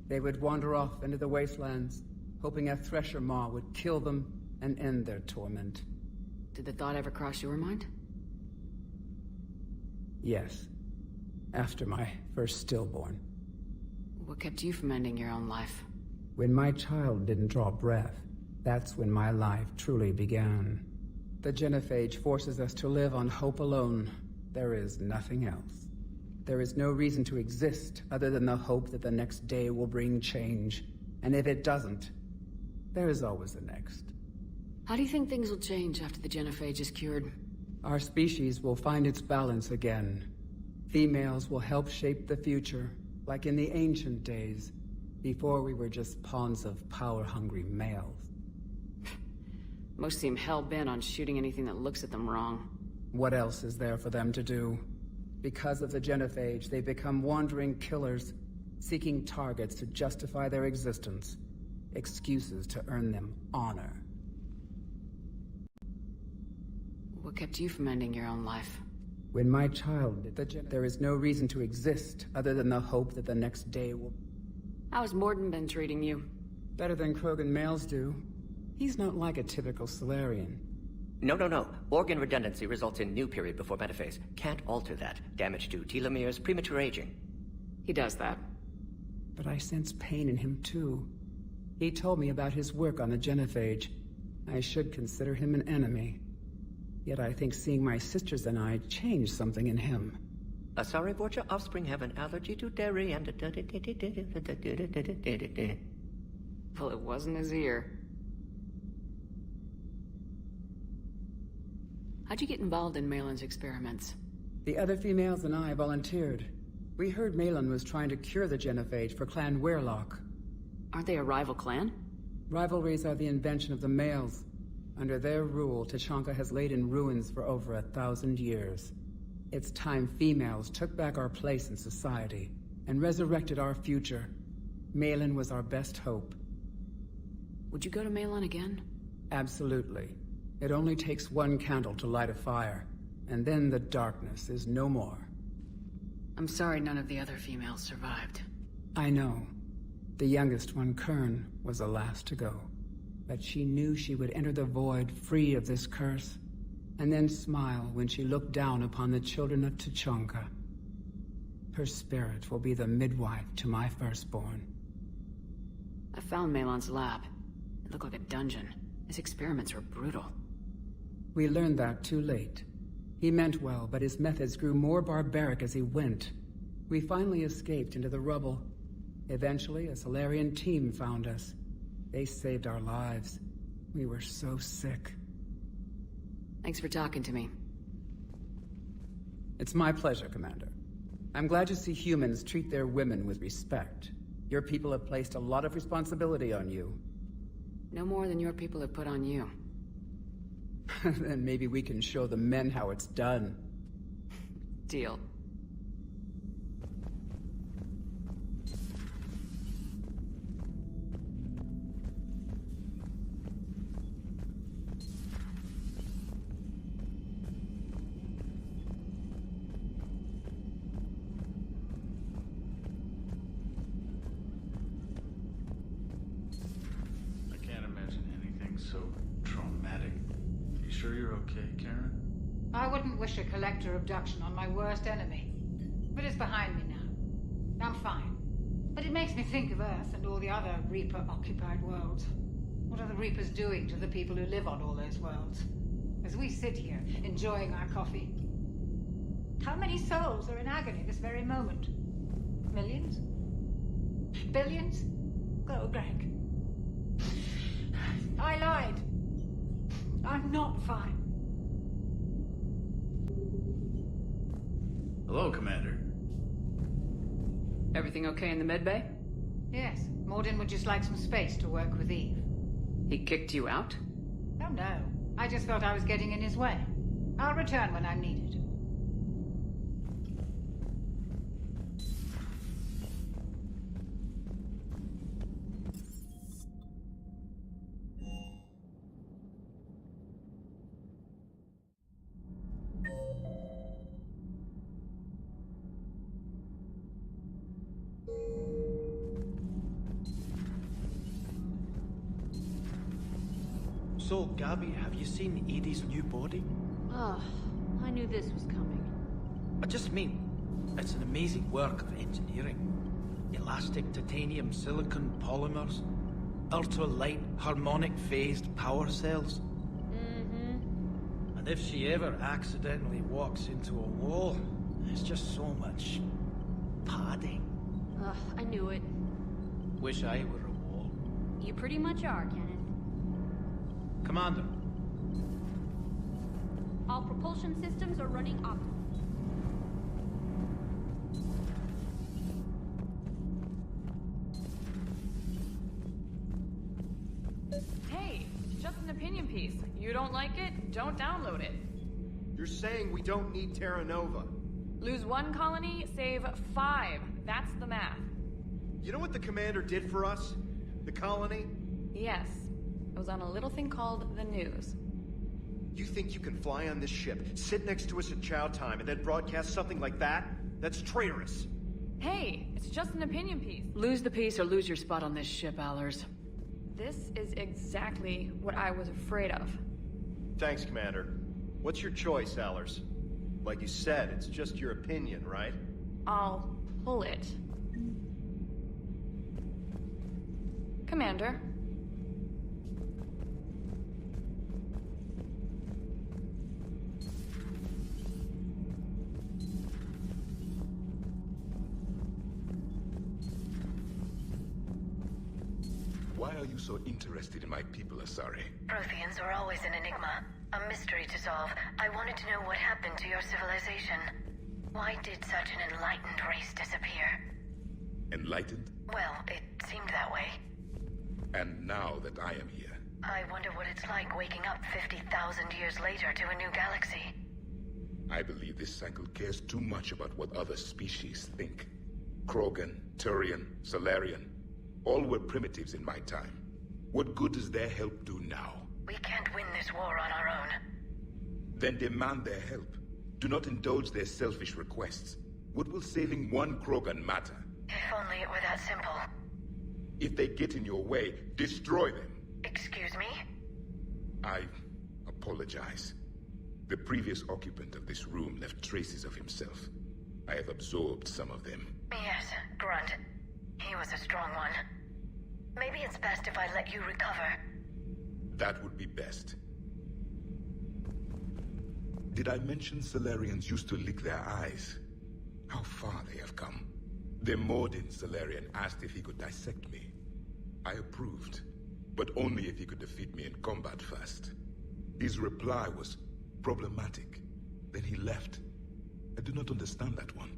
They would wander off into the wastelands, hoping a Thresher Maw would kill them and end their torment. Did the thought ever cross your mind? Yes. After my first stillborn. What kept you from ending your own life? When my child didn't draw breath, that's when my life truly began. The Genophage forces us to live on hope alone. There is nothing else. There is no reason to exist other than the hope that the next day will bring change. And if it doesn't, there is always the next. How do you think things will change after the Genophage is cured? Our species will find its balance again. Females will help shape the future, like in the ancient days, before we were just pawns of power-hungry males. Most seem hell-bent on shooting anything that looks at them wrong. What else is there for them to do? Because of the Genophage, they become wandering killers, seeking targets to justify their existence, excuses to earn them honor. What kept you from ending your own life? When my child did there is no reason to exist other than the hope that the next day will... How's Morden been treating you? Better than Krogan males do. He's not like a typical Solarian. No. Organ redundancy results in new period before metaphase. Can't alter that. Damage to telomeres, premature aging. He does that. But I sense pain in him too. He told me about his work on the Genophage. I should consider him an enemy. Yet I think seeing my sisters and I changed something in him. Sorry, Borgia, offspring have an allergy to dairy and... Well, it wasn't his ear. How'd you get involved in Malin's experiments? The other females and I volunteered. We heard Malin was trying to cure the Genophage for Clan Weirlock. Aren't they a rival clan? Rivalries are the invention of the males. Under their rule, Tuchanka has laid in ruins for over 1,000 years. It's time females took back our place in society and resurrected our future. Malin was our best hope. Would you go to Malin again? Absolutely. It only takes one candle to light a fire, and then the darkness is no more. I'm sorry none of the other females survived. I know. The youngest one, Kern, was the last to go. But she knew she would enter the void free of this curse, and then smile when she looked down upon the children of Tuchanka. Her spirit will be the midwife to my firstborn. I found Malin's lab. It looked like a dungeon. His experiments were brutal. We learned that too late. He meant well, but his methods grew more barbaric as he went. We finally escaped into the rubble. Eventually, a Solarian team found us. They saved our lives. We were so sick. Thanks for talking to me. It's my pleasure, Commander. I'm glad to see humans treat their women with respect. Your people have placed a lot of responsibility on you. No more than your people have put on you. Then maybe we can show the men how it's done. Deal. So traumatic. You sure you're okay, Karen? I wouldn't wish a collector abduction on my worst enemy. But it's behind me now. I'm fine. But it makes me think of Earth and all the other Reaper-occupied worlds. What are the Reapers doing to the people who live on all those worlds? As we sit here, enjoying our coffee. How many souls are in agony this very moment? Millions? Billions? Go, Greg. I lied. I'm not fine. Hello, Commander. Everything okay in the medbay? Yes. Morden would just like some space to work with Eve. He kicked you out? Oh, no. I just felt I was getting in his way. I'll return when I'm needed. So, Gabby, have you seen Edie's new body? Oh, I knew this was coming. I just mean, it's an amazing work of engineering. Elastic titanium silicon polymers, ultra-light harmonic phased power cells. Mm-hmm. And if she ever accidentally walks into a wall, there's just so much padding. Ugh, I knew it. Wish I were a wall. You pretty much are, Kenneth. Commander. All propulsion systems are running optimally. Hey, just an opinion piece. You don't like it? Don't download it. You're saying we don't need Terra Nova. Lose 1 colony, save 5. That's the math. You know what the commander did for us? The colony? Yes. It was on a little thing called the news. You think you can fly on this ship, sit next to us at chow time, and then broadcast something like that? That's traitorous. Hey, it's just an opinion piece. Lose the peace or lose your spot on this ship, Allers. This is exactly what I was afraid of. Thanks, Commander. What's your choice, Allers? Like you said, it's just your opinion, right? I'll pull it. Commander. Why are you so interested in my people, Asari? Protheans were always an enigma, a mystery to solve. I wanted to know what happened to your civilization. Why did such an enlightened race disappear? Enlightened? Well, it seemed that way. And now that I am here, I wonder what it's like waking up 50,000 years later to a new galaxy. I believe this cycle cares too much about what other species think. Krogan, Turian, Solarian, all were primitives in my time. What good does their help do now? We can't win this war on our own. Then demand their help. Do not indulge their selfish requests. What will saving one Krogan matter? If only it were that simple. If they get in your way, destroy them. Excuse me? I apologize. The previous occupant of this room left traces of himself. I have absorbed some of them. Yes, Grunt. He was a strong one. Maybe it's best if I let you recover. That would be best. Did I mention Solarians used to lick their eyes? How far they have come. The Mordin Solarian asked if he could dissect me. I approved, but only if he could defeat me in combat first. His reply was problematic. Then he left. I do not understand that one.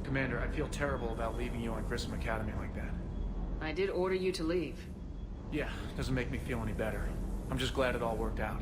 Commander, I feel terrible about leaving you on Grissom Academy like that. I did order you to leave. Yeah, doesn't make me feel any better. I'm just glad it all worked out.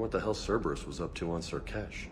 what the hell Cerberus was up to on Sur'Kesh.